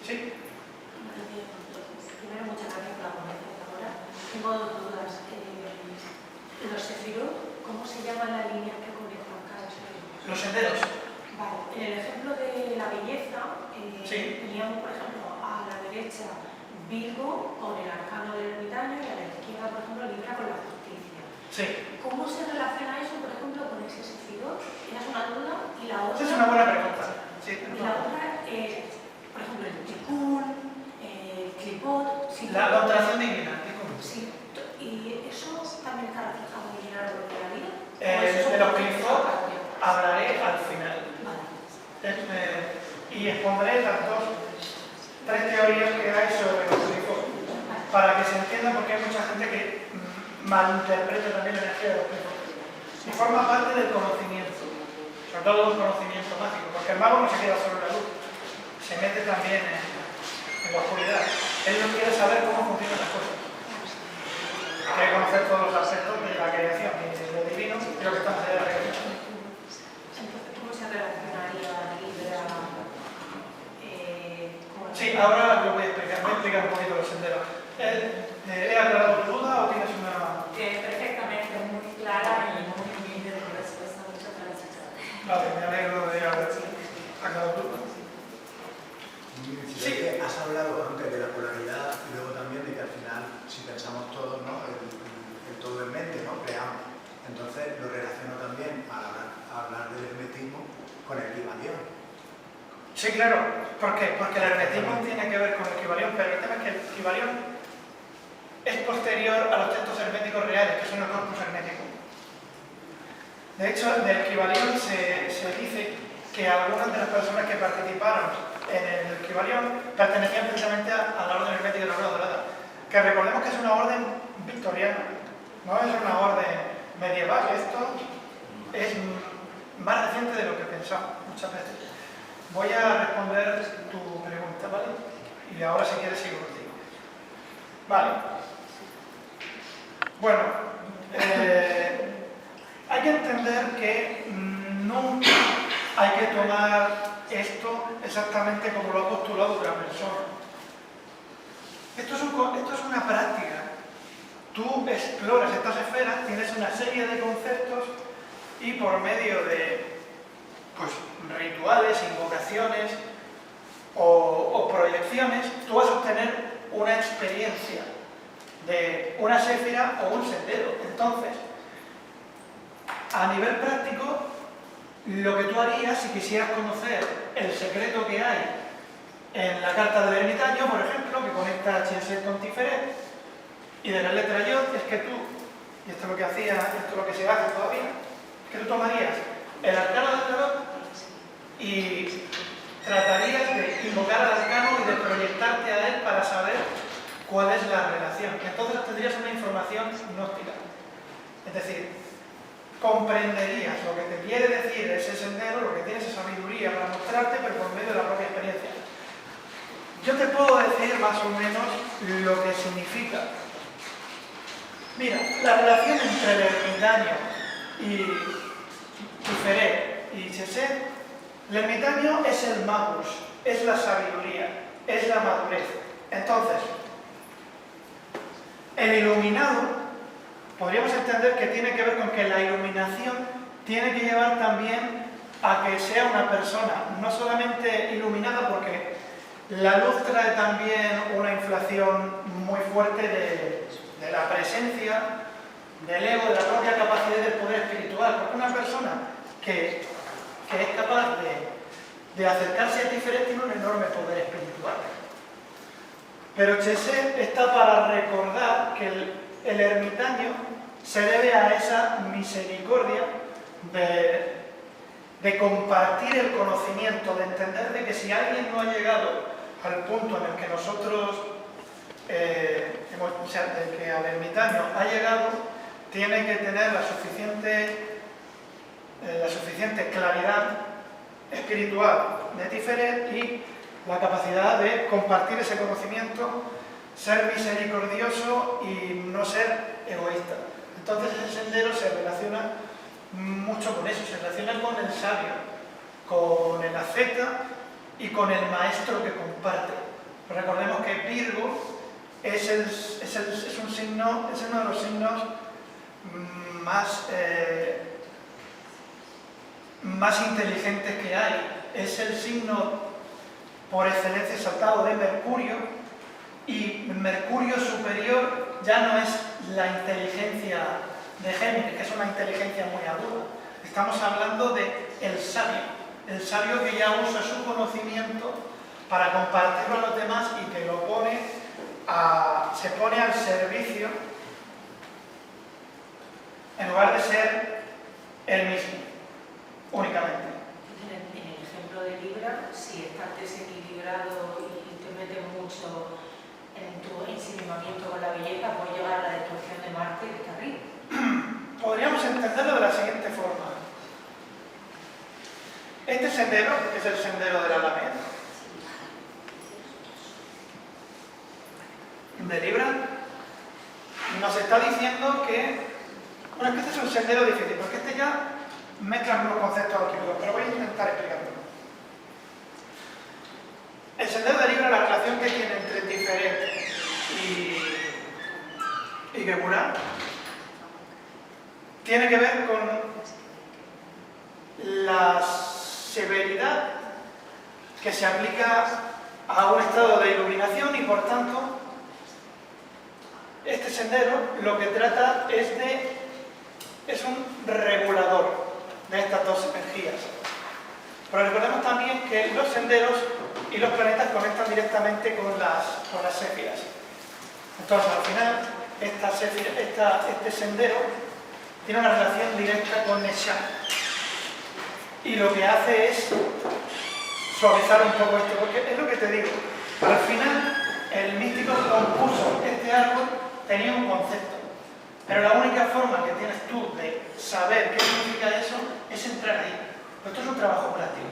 ¿Sí? Primero, muchas gracias por la ponencia ahora. Tengo dos dudas. Los sefirot, ¿cómo se llaman las líneas que conectan cada sefirot? Los senderos. Vale, en el ejemplo de la belleza, Sí. teníamos, por ejemplo, a la derecha Virgo con el arcano del ermitaño y a la izquierda, por ejemplo, Libra con la justicia. Sí. ¿Cómo se relaciona eso, por ejemplo, con ese sefirot? Esa es una duda. Y la otra... Esa es una buena pregunta. Sí. Y la otra es, por ejemplo, el tikkun, el clipot... Si La contracción divina. Sí. ¿Y eso también está reflejado en el árbol de la vida? De los clipot hablaré al final. Y expondré las tres teorías que hay sobre los clipot, para que se entienda, porque hay mucha gente que malinterpreta también la energía de los clipot. Y forma parte del conocimiento, sobre todo un conocimiento mágico, porque el mago no se queda solo en la luz, se mete también en la oscuridad. Él no quiere saber cómo funcionan las cosas. Quiere conocer todos los aspectos de la creación y de lo divino y lo que está en la creación. Entonces, ¿cómo se relacionaría Libra con... Sí, ahora lo voy a explicar. Voy a explicar un poquito los senderos. ¿He aclarado tu duda o tienes una...? Perfectamente, muy clara y muy humilde de respuesta. Muchas gracias. Vale, me alegro de haber aclarado tu duda. Sí, has hablado antes de la polaridad y luego también de que al final, si pensamos todos, ¿no? el todo en mente, ¿no? Creamos. Entonces lo relaciono también a hablar del hermetismo con el Kybalión. Sí, claro. ¿Por qué? Porque el hermetismo tiene que ver con el Kybalión, pero el tema es que el Kybalión es posterior a los textos herméticos reales, que son el corpus hermético. De hecho, del Kybalión se dice que algunas de las personas que participaron en el Kybalión pertenecían precisamente al orden hermético de la Aurora Dorada. que recordemos que es una orden victoriana, no es una orden medieval, esto es más reciente de lo que pensamos muchas veces. Voy a responder tu pregunta, ¿vale? Y ahora si quieres sigo contigo. Vale. Bueno, hay que entender que nunca hay que tomar esto exactamente como lo ha postulado Grammerson. Esto es una práctica. Tú exploras estas esferas, tienes una serie de conceptos y por medio de rituales, invocaciones o proyecciones, tú vas a obtener una experiencia de una séfira o un sendero. Entonces, a nivel práctico, lo que tú harías si quisieras conocer el secreto que hay en la carta del ermitaño, por ejemplo, que conecta Chesed con Tiferet, y de la letra Yod, es que tú, y esto es lo que hacía, esto es lo que se hace todavía, es que tú tomarías el arcano del tarot y tratarías de invocar al arcano y de proyectarte a él para saber cuál es la relación. Entonces tendrías una información gnóstica. Es decir, comprenderías lo que te quiere decir ese sendero, lo que tiene esa sabiduría para mostrarte, pero por medio de la propia experiencia. Yo te puedo decir más o menos lo que significa. Mira, la relación entre el ermitaño y Tiferet y Chesed, el ermitaño es el magus, es la sabiduría, es la madurez. Entonces, el iluminado, podríamos entender que tiene que ver con que la iluminación tiene que llevar también a que sea una persona no solamente iluminada, porque la luz trae también una inflación muy fuerte de la presencia, del ego, de la propia capacidad del poder espiritual, porque una persona que es capaz de acercarse a Tiferet tiene un enorme poder espiritual. Pero Chesed está para recordar que el ermitaño se debe a esa misericordia de compartir el conocimiento, de entender de que si alguien no ha llegado al punto en el que nosotros, o sea, de que al ermitaño ha llegado, tiene que tener la suficiente claridad espiritual de Tiferet y la capacidad de compartir ese conocimiento, ser misericordioso y no ser egoísta. Entonces ese sendero se relaciona mucho con eso, se relaciona con el sabio, con el asceta y con el maestro que comparte. Recordemos que Virgo es uno de los signos más inteligentes que hay. Es el signo por excelencia exaltado de Mercurio, y Mercurio superior ya no es la inteligencia de Géminis, que es una inteligencia muy aguda. Estamos hablando de el sabio que ya usa su conocimiento para compartirlo a los demás y que se pone al servicio en lugar de ser él mismo, únicamente. En el ejemplo de Libra, si estás desequilibrado y te metes mucho en tu ensimismamiento con la belleza, puede llegar a la destrucción de Marte que está arriba. Podríamos entenderlo de la siguiente forma. Este sendero es el sendero de la Alameda. De Libra nos está diciendo que, bueno, es que este es un sendero difícil, porque este ya mezcla unos conceptos alquímicos, pero voy a intentar explicarlo. El sendero de Libra, la relación que tiene entre Tiferet y Geburah, tiene que ver con la severidad que se aplica a un estado de iluminación y, por tanto, este sendero lo que trata es un regulador de estas dos energías. Pero recordemos también que los senderos y los planetas conectan directamente con las séfiras. Entonces, al final, este sendero tiene una relación directa con Neshama. Y lo que hace es suavizar un poco esto, porque es lo que te digo. Al final, el místico compuso este árbol, tenía un concepto. Pero la única forma que tienes tú de saber qué significa eso es entrar ahí. Pero esto es un trabajo práctico.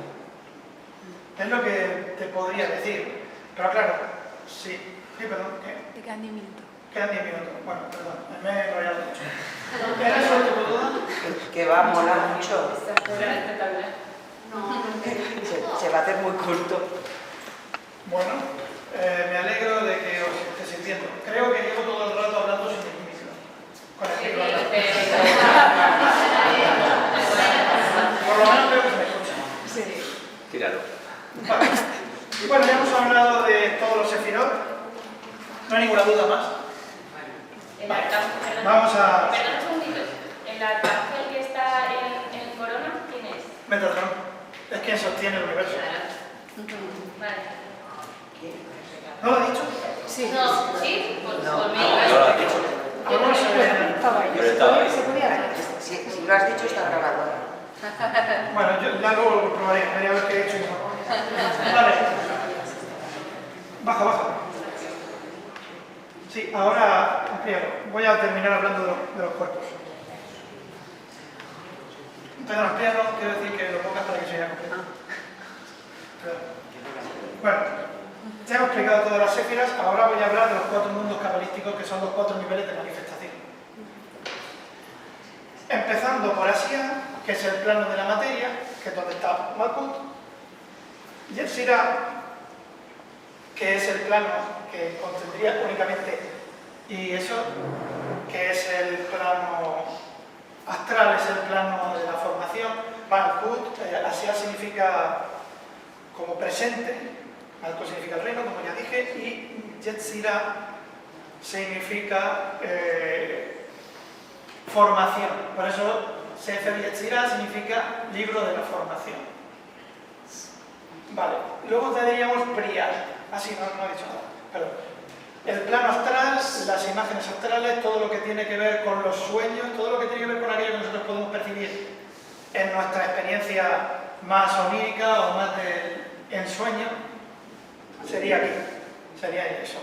Es lo que te podría decir. Pero claro, sí. Sí, perdón, ¿qué? Te quedan 10 minutos. Quedan 10 minutos. Bueno, perdón, me he enrollado mucho. ¿Era eso tu duda? Que va a molar mucho. Está fuera espectacular. Se va a hacer muy corto. Bueno, me alegro de que os esté sintiendo. Creo que llevo todo el rato hablando sin el micro. Con el micro hablando. Por lo menos creo que se me escucha. Sí. Tíralo. Vale. Bueno, ya hemos hablado de todos los sefirot. No hay ninguna duda más. Vamos a... Perdón un segundito. ¿El arcángel que está en el corona, quién es? Metatron. Es quien sostiene el universo. Vale. ¿No lo he dicho? Sí. No, ¿sí? Pues No. conmigo. No lo has dicho. Algunos se ven. Estaba ahí. Pero estaba ahí. Se podía ver. Si lo has dicho, está grabado. Bueno, yo ya luego lo probaré. Veré a ver qué he hecho y no. Vale. Baja, baja. Sí, ahora voy a terminar hablando de los cuerpos. Perdón, ampliarlo, quiero decir que lo pongas para que se vea completo. Perdón. Bueno, ya hemos explicado todas las séfiras, ahora voy a hablar de los 4 mundos cabalísticos, que son los 4 niveles de manifestación. Empezando por Asia, que es el plano de la materia, que es donde está Malkut, Yetzirah, que es el plano que contendría únicamente, y eso, que es el plano astral, es el plano de la formación. Malkut, Asia significa como presente, Malkut significa el reino, como ya dije, y Yetzirah significa formación. Por eso Sefer Yetzirah significa libro de la formación. Vale, luego tendríamos Briah. No he dicho nada. Perdón. El plano astral, las imágenes astrales, todo lo que tiene que ver con los sueños, todo lo que tiene que ver con aquello que nosotros podemos percibir en nuestra experiencia más onírica o más de ensueño, sería aquí, sería eso.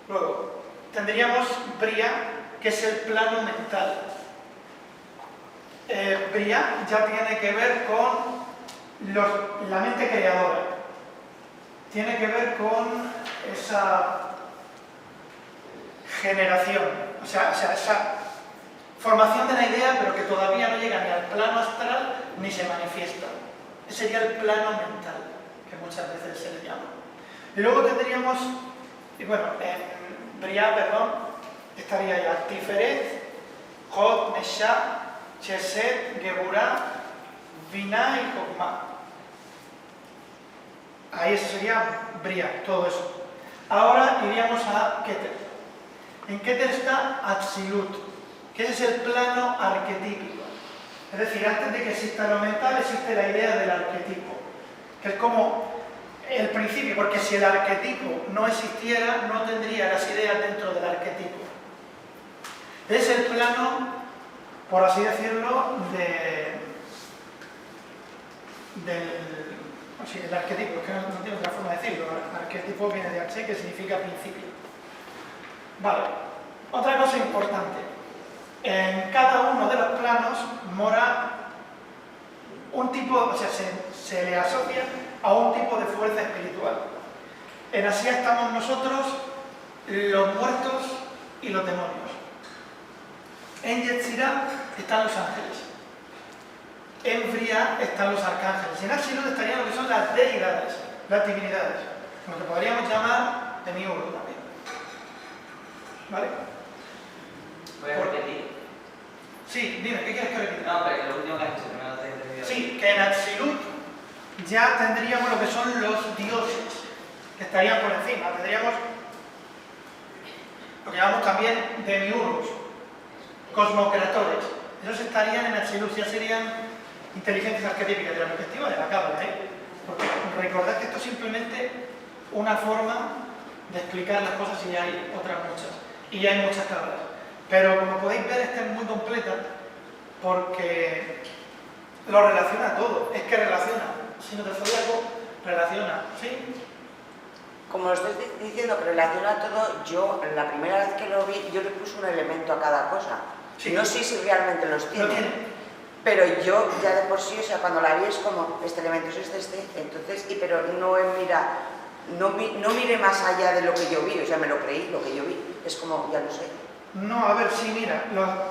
Luego, tendríamos Briah, que es el plano mental. Briah ya tiene que ver con la mente creadora. Tiene que ver con esa generación, o sea, esa formación de la idea, pero que todavía no llega ni al plano astral ni se manifiesta. Ese sería el plano mental, que muchas veces se le llama. Y luego tendríamos, y bueno, en Briah, perdón, estaría ya Tiferet, Hod, Meshach, Chesed, Geburah, Binah y Jochmah. Ahí eso sería Briah, todo eso. Ahora iríamos a Keter. En Keter está Atzilut, que ese es el plano arquetípico. Es decir, antes de que exista lo mental, existe la idea del arquetipo, que es como el principio, porque si el arquetipo no existiera, no tendría las ideas dentro del arquetipo. Es el plano, por así decirlo, el arquetipo, es que no tiene otra forma de decirlo. El arquetipo viene de arche, que significa principio. Vale, otra cosa importante. En cada uno de los planos mora un tipo, o sea, se le asocia a un tipo de fuerza espiritual. En Asia estamos nosotros, los muertos y los demonios. En Yetzirah están los ángeles. En Briah están los arcángeles. Y en Atzilut estarían lo que son las deidades, las divinidades, lo que podríamos llamar demiurgo también. ¿Vale? ¿Voy a repetir? Sí, dime, ¿qué quieres que repita? No, pero lo último que has dicho, no lo he entendido. Sí, que en Atzilut ya tendríamos lo que son los dioses, que estarían por encima. Tendríamos lo que llamamos también demiurgos, cosmocratores. Esos estarían en Atzilut, ya serían inteligencias arquetípicas de la perspectiva de la cábala, porque recordad que esto es simplemente una forma de explicar las cosas y hay otras muchas, y hay muchas cábalas. Pero como podéis ver, esta es muy completa porque lo relaciona todo, es que relaciona. Si no te zodíaco, relaciona, ¿sí? Como lo estoy diciendo, que relaciona todo, yo la primera vez que lo vi, yo le puse un elemento a cada cosa. Sí. No sé si realmente los Lo tiene, tiene. pero yo ya de por sí, o sea, cuando la vi es como, este elemento es este, entonces, pero no miré más allá de lo que yo vi, o sea, me lo creí, lo que yo vi, es como, ya lo sé. No, a ver, sí, mira,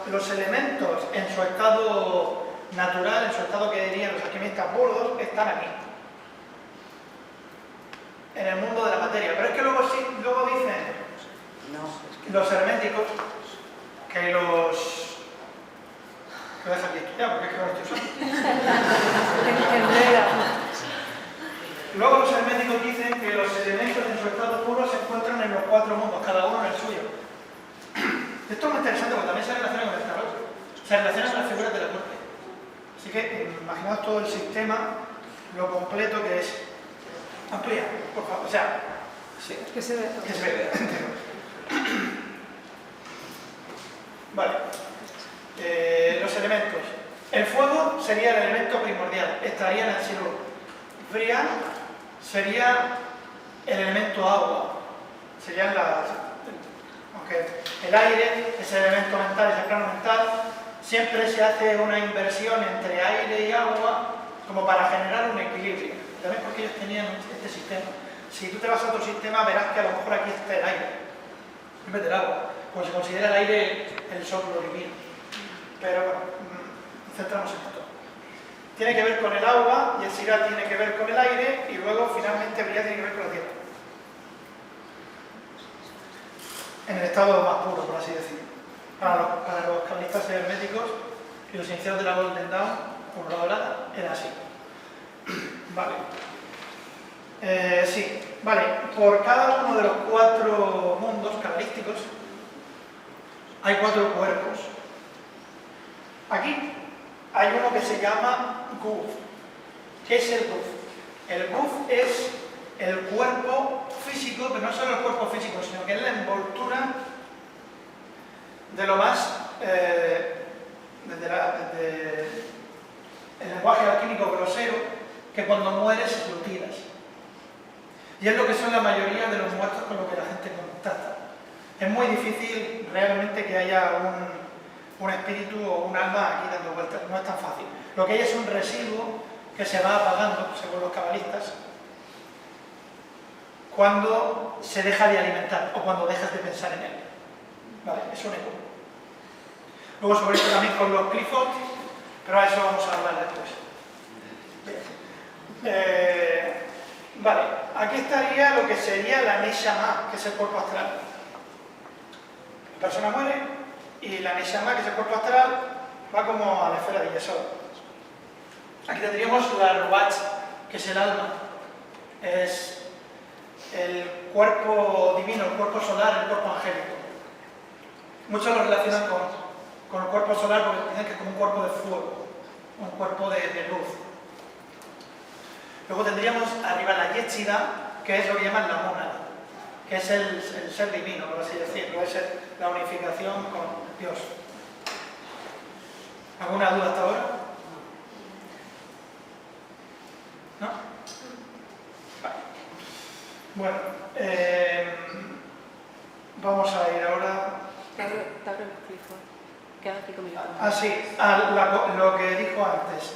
los elementos en su estado natural, en su estado que dirían los alquimistas burdos, están aquí. En el mundo de la materia. Pero es que luego dicen No, es que... los herméticos que los... Lo dejo aquí estudiar porque es que no lo estoy usando. Luego los herméticos dicen que los elementos en su estado puro se encuentran en los 4 mundos, cada uno en el suyo. Esto es muy interesante porque también se relaciona con el tarot. Se relaciona con las figuras de la corte. Así que imaginaos todo el sistema, lo completo que es. Amplía, por favor. O sea, sí. Que se vea. Que se vea. Vale. Los elementos. El fuego sería el elemento primordial, estaría en el siluro. Fría sería el elemento agua, serían aunque el aire es el elemento mental, es el plano mental, siempre se hace una inversión entre aire y agua como para generar un equilibrio. También porque ellos tenían este sistema. Si tú te vas a otro sistema verás que a lo mejor aquí está el aire en vez del agua, pues se considera el aire el soplo divino. Pero bueno, nos centramos en esto. Tiene que ver con el agua, y el Sirá tiene que ver con el aire, y luego finalmente Briah tiene que ver con la tierra. En el estado más puro, por así decirlo. Para los cabalistas herméticos y los iniciados de la Golden Dawn, como la dorada, era así. Vale. Sí, vale. Por cada uno de los 4 mundos cabalísticos hay 4 cuerpos. Aquí hay uno que se llama Guf. ¿Qué es el Guf? El Guf es el cuerpo físico, pero no solo el cuerpo físico, sino que es la envoltura de lo más... desde el lenguaje alquímico grosero, que cuando mueres eslutidas. Y es lo que son la mayoría de los muertos con lo que la gente contacta. Es muy difícil realmente que haya un espíritu o un alma aquí dando vueltas, no es tan fácil. Lo que hay es un residuo que se va apagando, según los cabalistas, cuando se deja de alimentar o cuando dejas de pensar en él. Vale, es un eco. Luego sobre esto también con los Clifford, pero a eso vamos a hablar después. Vale, aquí estaría lo que sería la Neshama, que es el cuerpo astral. La persona muere y la Neshama, que es el cuerpo astral, va como a la esfera de Yesod. Aquí tendríamos la Ruach, que es el alma. Es el cuerpo divino, el cuerpo solar, el cuerpo angélico. Muchos lo relacionan con el cuerpo solar porque dicen que es como un cuerpo de fuego, un cuerpo de luz. Luego tendríamos arriba la Yetzirah, que es lo que llaman la mónada, que es el ser divino, por así decirlo, es la unificación con Dios. ¿Alguna duda hasta ahora? ¿No? Vale. Bueno, vamos a ir ahora... Te abro los Clifford. Queda aquí conmigo. Ah, sí, lo que dijo antes,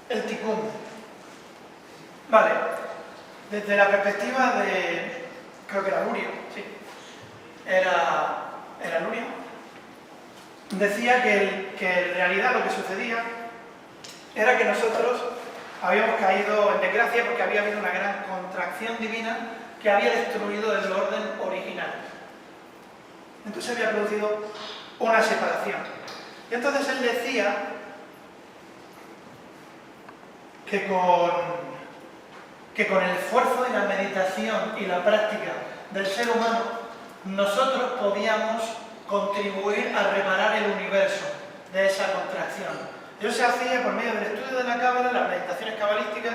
el Tikkun. Vale, desde la perspectiva de, creo que era Lurio, sí, era Lurio, decía que en realidad lo que sucedía era que nosotros habíamos caído en desgracia porque había habido una gran contracción divina que había destruido el orden original. Entonces había producido una separación. Y entonces él decía que con el esfuerzo y la meditación y la práctica del ser humano, nosotros podíamos contribuir a reparar el universo de esa contracción. Eso se hacía por medio del estudio de la cábala, las meditaciones cabalísticas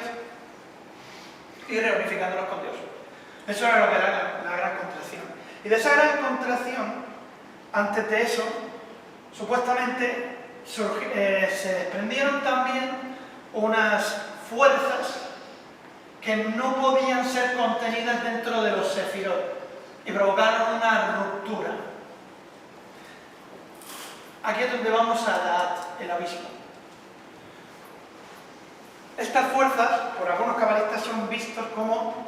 y reunificándolos con Dios. Eso era lo que era la gran contracción. Y de esa gran contracción, antes de eso, supuestamente se desprendieron también unas fuerzas que no podían ser contenidas dentro de los sefirot y provocaron una ruptura. Aquí es donde vamos a Da'at, el abismo. Estas fuerzas, por algunos cabalistas, son vistos como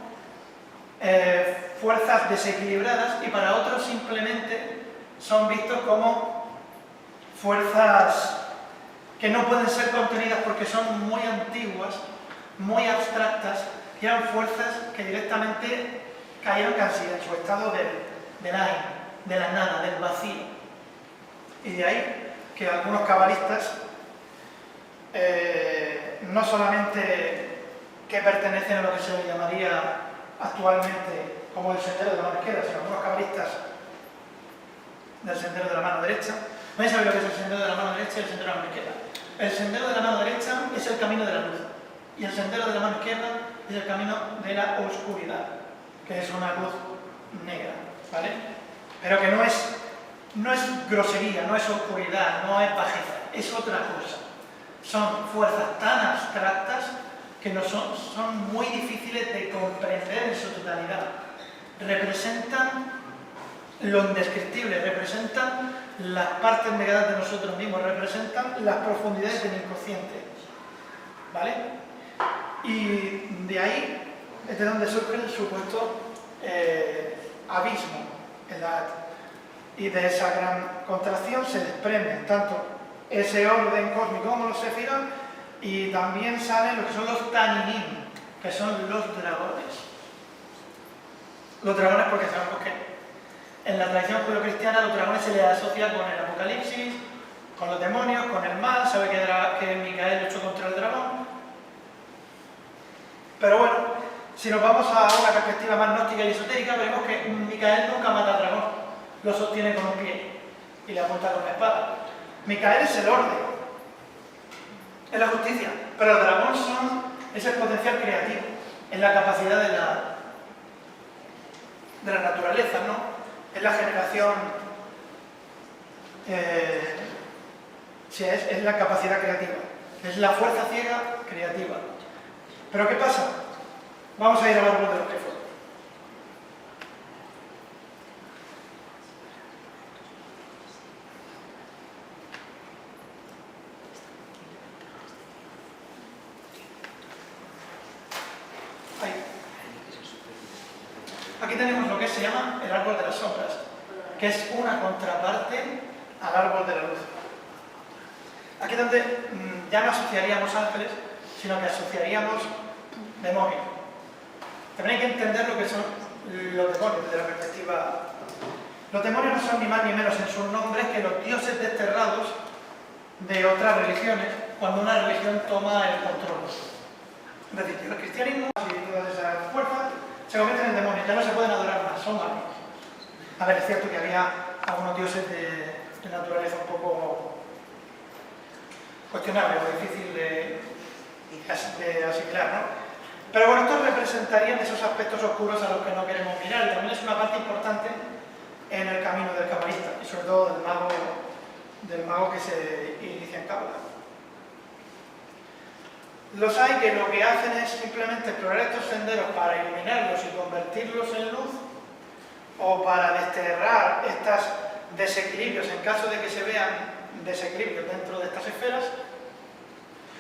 fuerzas desequilibradas y para otros simplemente son vistos como fuerzas que no pueden ser contenidas porque son muy antiguas, muy abstractas, y eran fuerzas que directamente cayeron casi en su estado del aire, de la nada, del vacío. Y de ahí que algunos cabalistas no solamente que pertenecen a lo que se le llamaría actualmente como el sendero de la mano izquierda, sino algunos cabalistas del sendero de la mano derecha. ¿Vais a saber lo que es el sendero de la mano derecha y el sendero de la mano izquierda? El sendero de la mano derecha es el camino de la luz y el sendero de la mano izquierda es el camino de la oscuridad, que es una luz negra, ¿vale? Pero que no es grosería, no es oscuridad, no es bajeza, es otra cosa. Son fuerzas tan abstractas que son muy difíciles de comprender en su totalidad. Representan lo indescriptible, representan las partes negadas de nosotros mismos, representan las profundidades del inconsciente, ¿vale? Y de ahí es de donde surge el supuesto abismo en la arte. Y de esa gran contracción se desprenden tanto ese orden cósmico como los sefirot, y también salen lo que son los taninim, que son los dragones. Los dragones porque sabemos que en la tradición judeocristiana los dragones se les asocia con el apocalipsis, con los demonios, con el mal, sabe que Micael luchó contra el dragón. Pero bueno, si nos vamos a una perspectiva más gnóstica y esotérica, veremos que Micael nunca mata al dragón, lo sostiene con un pie y le apunta con la espada. Micael es el orden, es la justicia, pero el dragón es el potencial creativo, es la capacidad de la naturaleza, ¿no? Es la generación, es la capacidad creativa, es la fuerza ciega creativa. ¿Pero qué pasa? Vamos a ir al árbol de los grifos. Aquí tenemos lo que se llama el árbol de las sombras, que es una contraparte al árbol de la luz. Aquí donde ya no asociaríamos ángeles, sino que asociaríamos demonios. También hay que entender lo que son los demonios desde la perspectiva. Los demonios no son ni más ni menos en sus nombres que los dioses desterrados de otras religiones cuando una religión toma el control. Es decir, que el cristianismo y todas esas fuerzas se convierten en demonios, ya no se pueden adorar más, son malos. A ver, es cierto que había algunos dioses de naturaleza un poco cuestionable o difícil de asimilar, ¿no? Pero bueno, estos representarían esos aspectos oscuros a los que no queremos mirar, y también es una parte importante en el camino del cabalista, y sobre todo del mago que se inicia en Cábala. Los hay que lo que hacen es simplemente explorar estos senderos para iluminarlos y convertirlos en luz, o para desterrar estos desequilibrios en caso de que se vean desequilibrios dentro de estas esferas,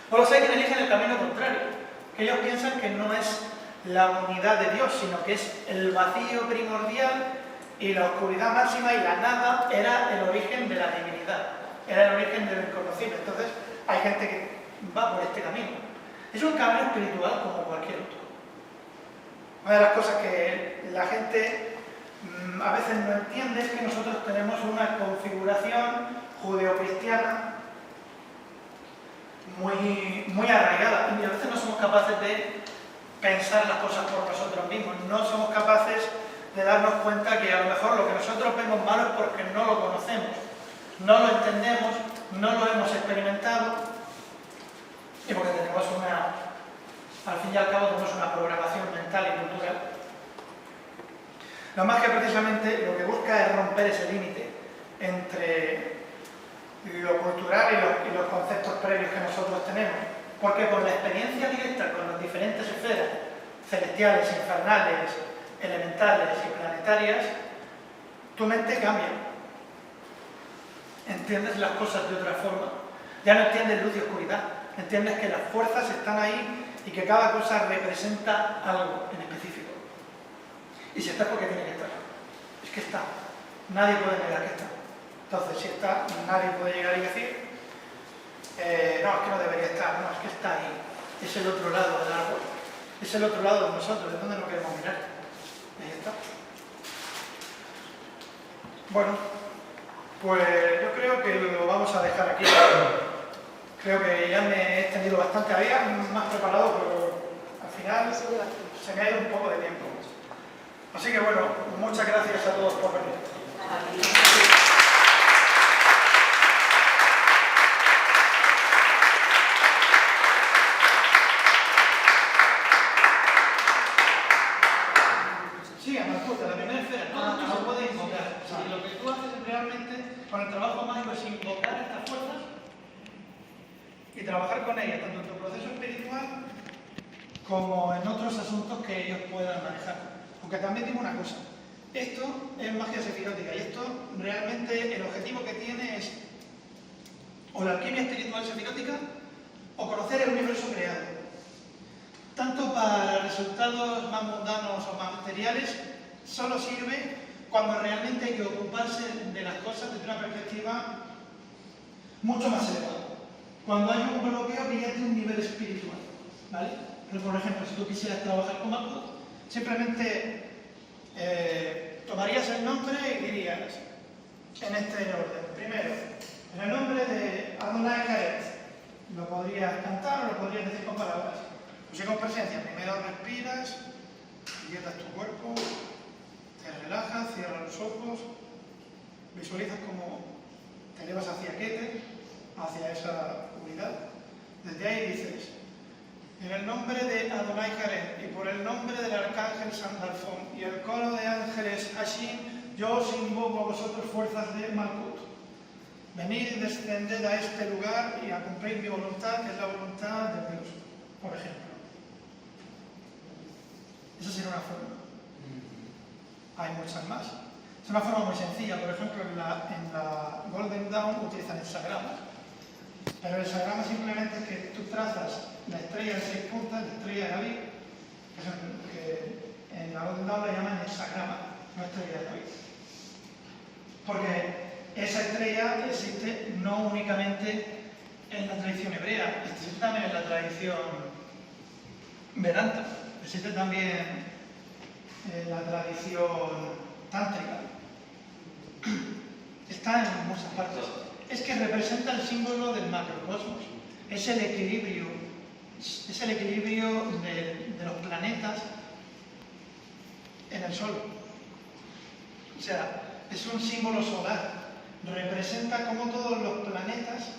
o los hay que eligen el camino contrario, que ellos piensan que no es la unidad de Dios, sino que es el vacío primordial y la oscuridad máxima, y la nada era el origen de la divinidad, era el origen de lo inconocible. Entonces hay gente que va por este camino. Es un camino espiritual como cualquier otro. Una de las cosas que la gente a veces no entiende es que nosotros tenemos una configuración judeocristiana muy arraigada, y a veces no somos capaces de pensar las cosas por nosotros mismos, no somos capaces de darnos cuenta que a lo mejor lo que nosotros vemos malo es porque no lo conocemos, no lo entendemos, no lo hemos experimentado, y porque tenemos al fin y al cabo tenemos una programación mental y cultural. La magia precisamente lo que busca es romper ese límite entre lo cultural y los conceptos previos que nosotros tenemos, porque con la experiencia directa con las diferentes esferas, celestiales, infernales, elementales y planetarias, tu mente cambia. Entiendes las cosas de otra forma. Ya no entiendes luz y oscuridad. Entiendes que las fuerzas están ahí y que cada cosa representa algo en específico. Y si está es porque tiene que estar. Es que está. Nadie puede negar que está. Entonces, si está, nadie puede llegar y decir no, es que no debería estar. No, es que está ahí. Es el otro lado del árbol. Es el otro lado de nosotros, de donde no queremos mirar. Ahí está. Bueno, pues yo creo que lo vamos a dejar aquí. Creo que ya me he extendido bastante. Había más preparado, pero al final se me ha ido un poco de tiempo. Así que bueno, muchas gracias a todos por venir. Sí, Amalcuta, la primera esfera no puedes invocar. Si lo que tú haces realmente con el trabajo mágico es invocar estas fuerzas y trabajar con ellas, tanto en tu proceso espiritual como en otros asuntos que ellos puedan manejar. Aunque también digo una cosa, esto es magia sefirottica y esto realmente el objetivo que tiene es o la alquimia espiritual sefirótica o conocer el universo creado. Tanto para resultados más mundanos o más materiales, solo sirve cuando realmente hay que ocuparse de las cosas desde una perspectiva mucho más elevada. Cuando hay un bloqueo que ya tiene un nivel espiritual, ¿vale? Pero, por ejemplo, si tú quisieras trabajar con Malkuth, simplemente tomarías el nombre y dirías, en este orden, primero, en el nombre de Adonai Karet, lo podrías cantar o lo podrías decir con palabras. Pues con presencia, primero respiras, quietas tu cuerpo, te relajas, cierras los ojos, visualizas cómo te elevas hacia Keter, hacia esa unidad. Desde ahí dices, en el nombre de Adonai Karet y por el nombre del arcángel Sandalfón y el coro de ángeles Hashin, yo os invoco a vosotros fuerzas de Malkuth. Venid, descended a este lugar y a cumplir mi voluntad, que es la voluntad de Dios, por ejemplo. Esa sería una forma. Hay muchas más. Es una forma muy sencilla. Por ejemplo, en la Golden Dawn utilizan hexagramas. Pero el hexagrama simplemente es que tú trazas la estrella de 6 puntas, la estrella de David, que en la Golden Dawn la llaman hexagrama, no estrella de David. Porque esa estrella existe no únicamente en la tradición hebrea, existe también en la tradición Vedanta. Existe también la tradición tántrica. Está en muchas partes. Es que representa el símbolo del macrocosmos. Es el equilibrio de los planetas en el Sol. O sea, es un símbolo solar. Representa cómo todos los planetas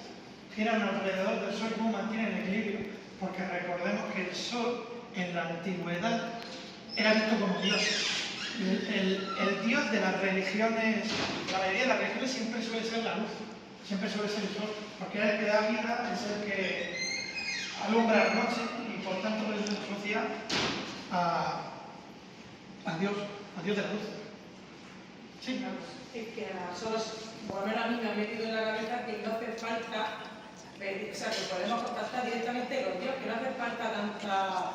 giran alrededor del Sol y cómo mantienen el equilibrio. Porque recordemos que el Sol en la antigüedad era visto como Dios. El Dios de las religiones, la mayoría de las religiones siempre suele ser la luz, siempre suele ser el Sol, porque es el que da vida, es el que alumbra la noche y por tanto por eso se asocia a Dios de la luz. Sí, claro. Es que a nosotros, por lo menos a mí me ha metido en la cabeza que no hace falta, o sea, que podemos contactar directamente con Dios, que no hace falta tanta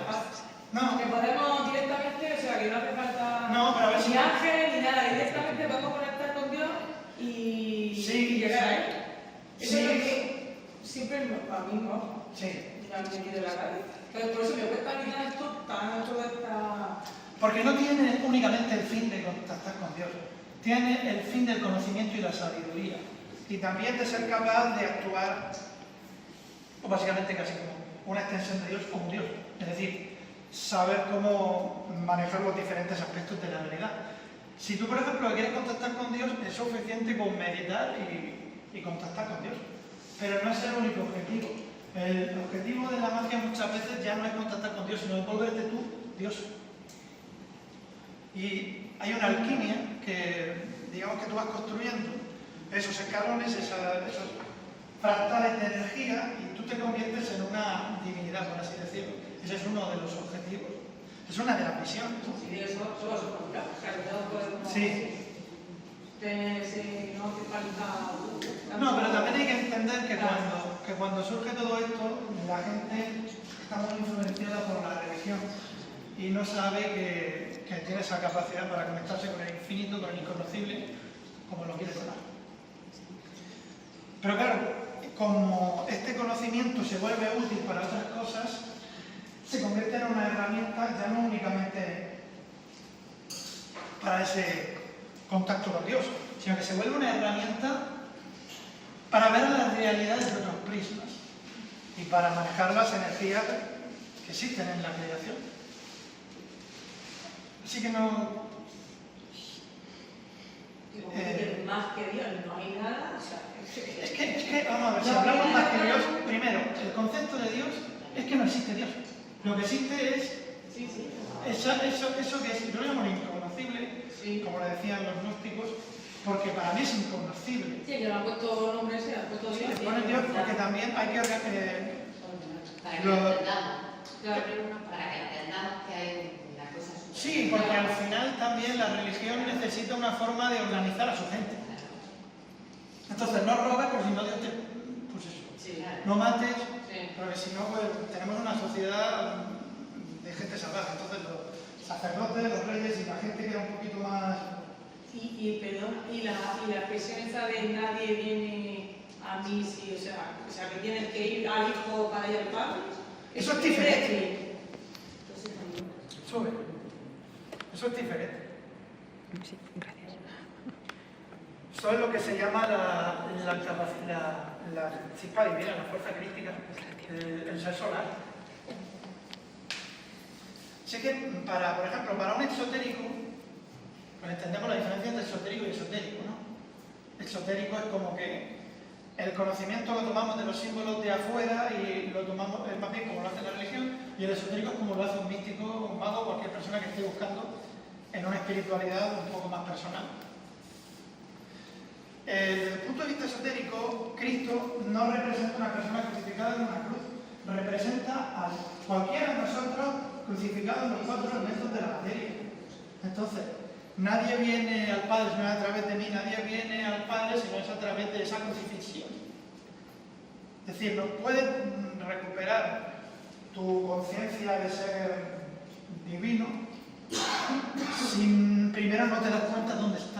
paz. No. Que podemos directamente, o sea, que no hace falta pero a ver si ni ángel ni nada, directamente podemos conectar con Dios y llegar a Él. Eso es lo que siempre a mí me ha metido en la cabeza. Entonces, por eso me cuesta a mí toda esta... Porque no tiene únicamente el fin de contactar con Dios, tiene el fin del conocimiento y la sabiduría. Y también de ser capaz de actuar, o básicamente casi como una extensión de Dios, como Dios. Es decir, saber cómo manejar los diferentes aspectos de la realidad. Si tú, por ejemplo, quieres contactar con Dios, es suficiente con meditar y contactar con Dios. Pero no es el único objetivo. El objetivo de la magia muchas veces ya no es contactar con Dios, sino es volverte tú Dios. Y hay una alquimia que, digamos, que tú vas construyendo esos escalones, esos fractales de energía, y tú te conviertes en una divinidad, por así decirlo. Ese es uno de los objetivos. Es una de las misiones. Y de eso solo se compra. O sea, que no podemos tener ese, no hace falta... No, pero también hay que entender que cuando surge todo esto, la gente está muy influenciada por la religión y no sabe que tiene esa capacidad para conectarse con el infinito, con el inconocible, como lo quiere sonar. Pero claro, como este conocimiento se vuelve útil para otras cosas, se convierte en una herramienta ya no únicamente para ese contacto con Dios, sino que se vuelve una herramienta para ver las realidades de otros prismas y para manejar las energías que existen en la creación. Así que no... más que Dios no hay nada, o sea... Es que, vamos a ver, si hablamos más que Dios, primero, el concepto de Dios es que no existe Dios. Lo que existe es eso que es, yo lo llamo inconocible, como le decían los gnósticos, porque para mí es inconocible. Sí, que le han puesto nombre, se han puesto Dios. Sí, ponen Dios porque también hay que... Para que lo entendamos. Para que entendamos que hay una cosa... Sí, porque al final también la religión necesita una forma de organizar a su gente. Entonces no robes porque si no Dios te... Pues eso. No mates, porque si no pues, tenemos una sociedad de gente salvaje. Entonces los sacerdotes, los reyes y la gente queda un poquito más... Perdón, y la expresión esa de nadie viene a mí, sí, o sea que tienes que ir al hijo para ir al padre. Eso es diferente. Sube. Eso es diferente. Sí, gracias. Eso es lo que se llama la chispa divina, la fuerza crística, el ser solar. Así que, por ejemplo, para un exotérico, pues entendemos la diferencia entre esotérico y esotérico, ¿no? Exotérico es como que el conocimiento lo tomamos de los símbolos de afuera y lo tomamos, es más bien como lo hace la religión, y el esotérico es como lo hace un místico, un mago, cualquier persona que esté buscando en una espiritualidad un poco más personal. Desde el punto de vista esotérico, Cristo no representa a una persona crucificada en una cruz, representa a cualquiera de nosotros crucificado en los 4 elementos de la materia. Entonces, nadie viene al Padre si no es a través de mí, nadie viene al Padre si no es a través de esa crucifixión. Es decir, no puedes recuperar tu conciencia de ser divino si primero no te das cuenta dónde estás.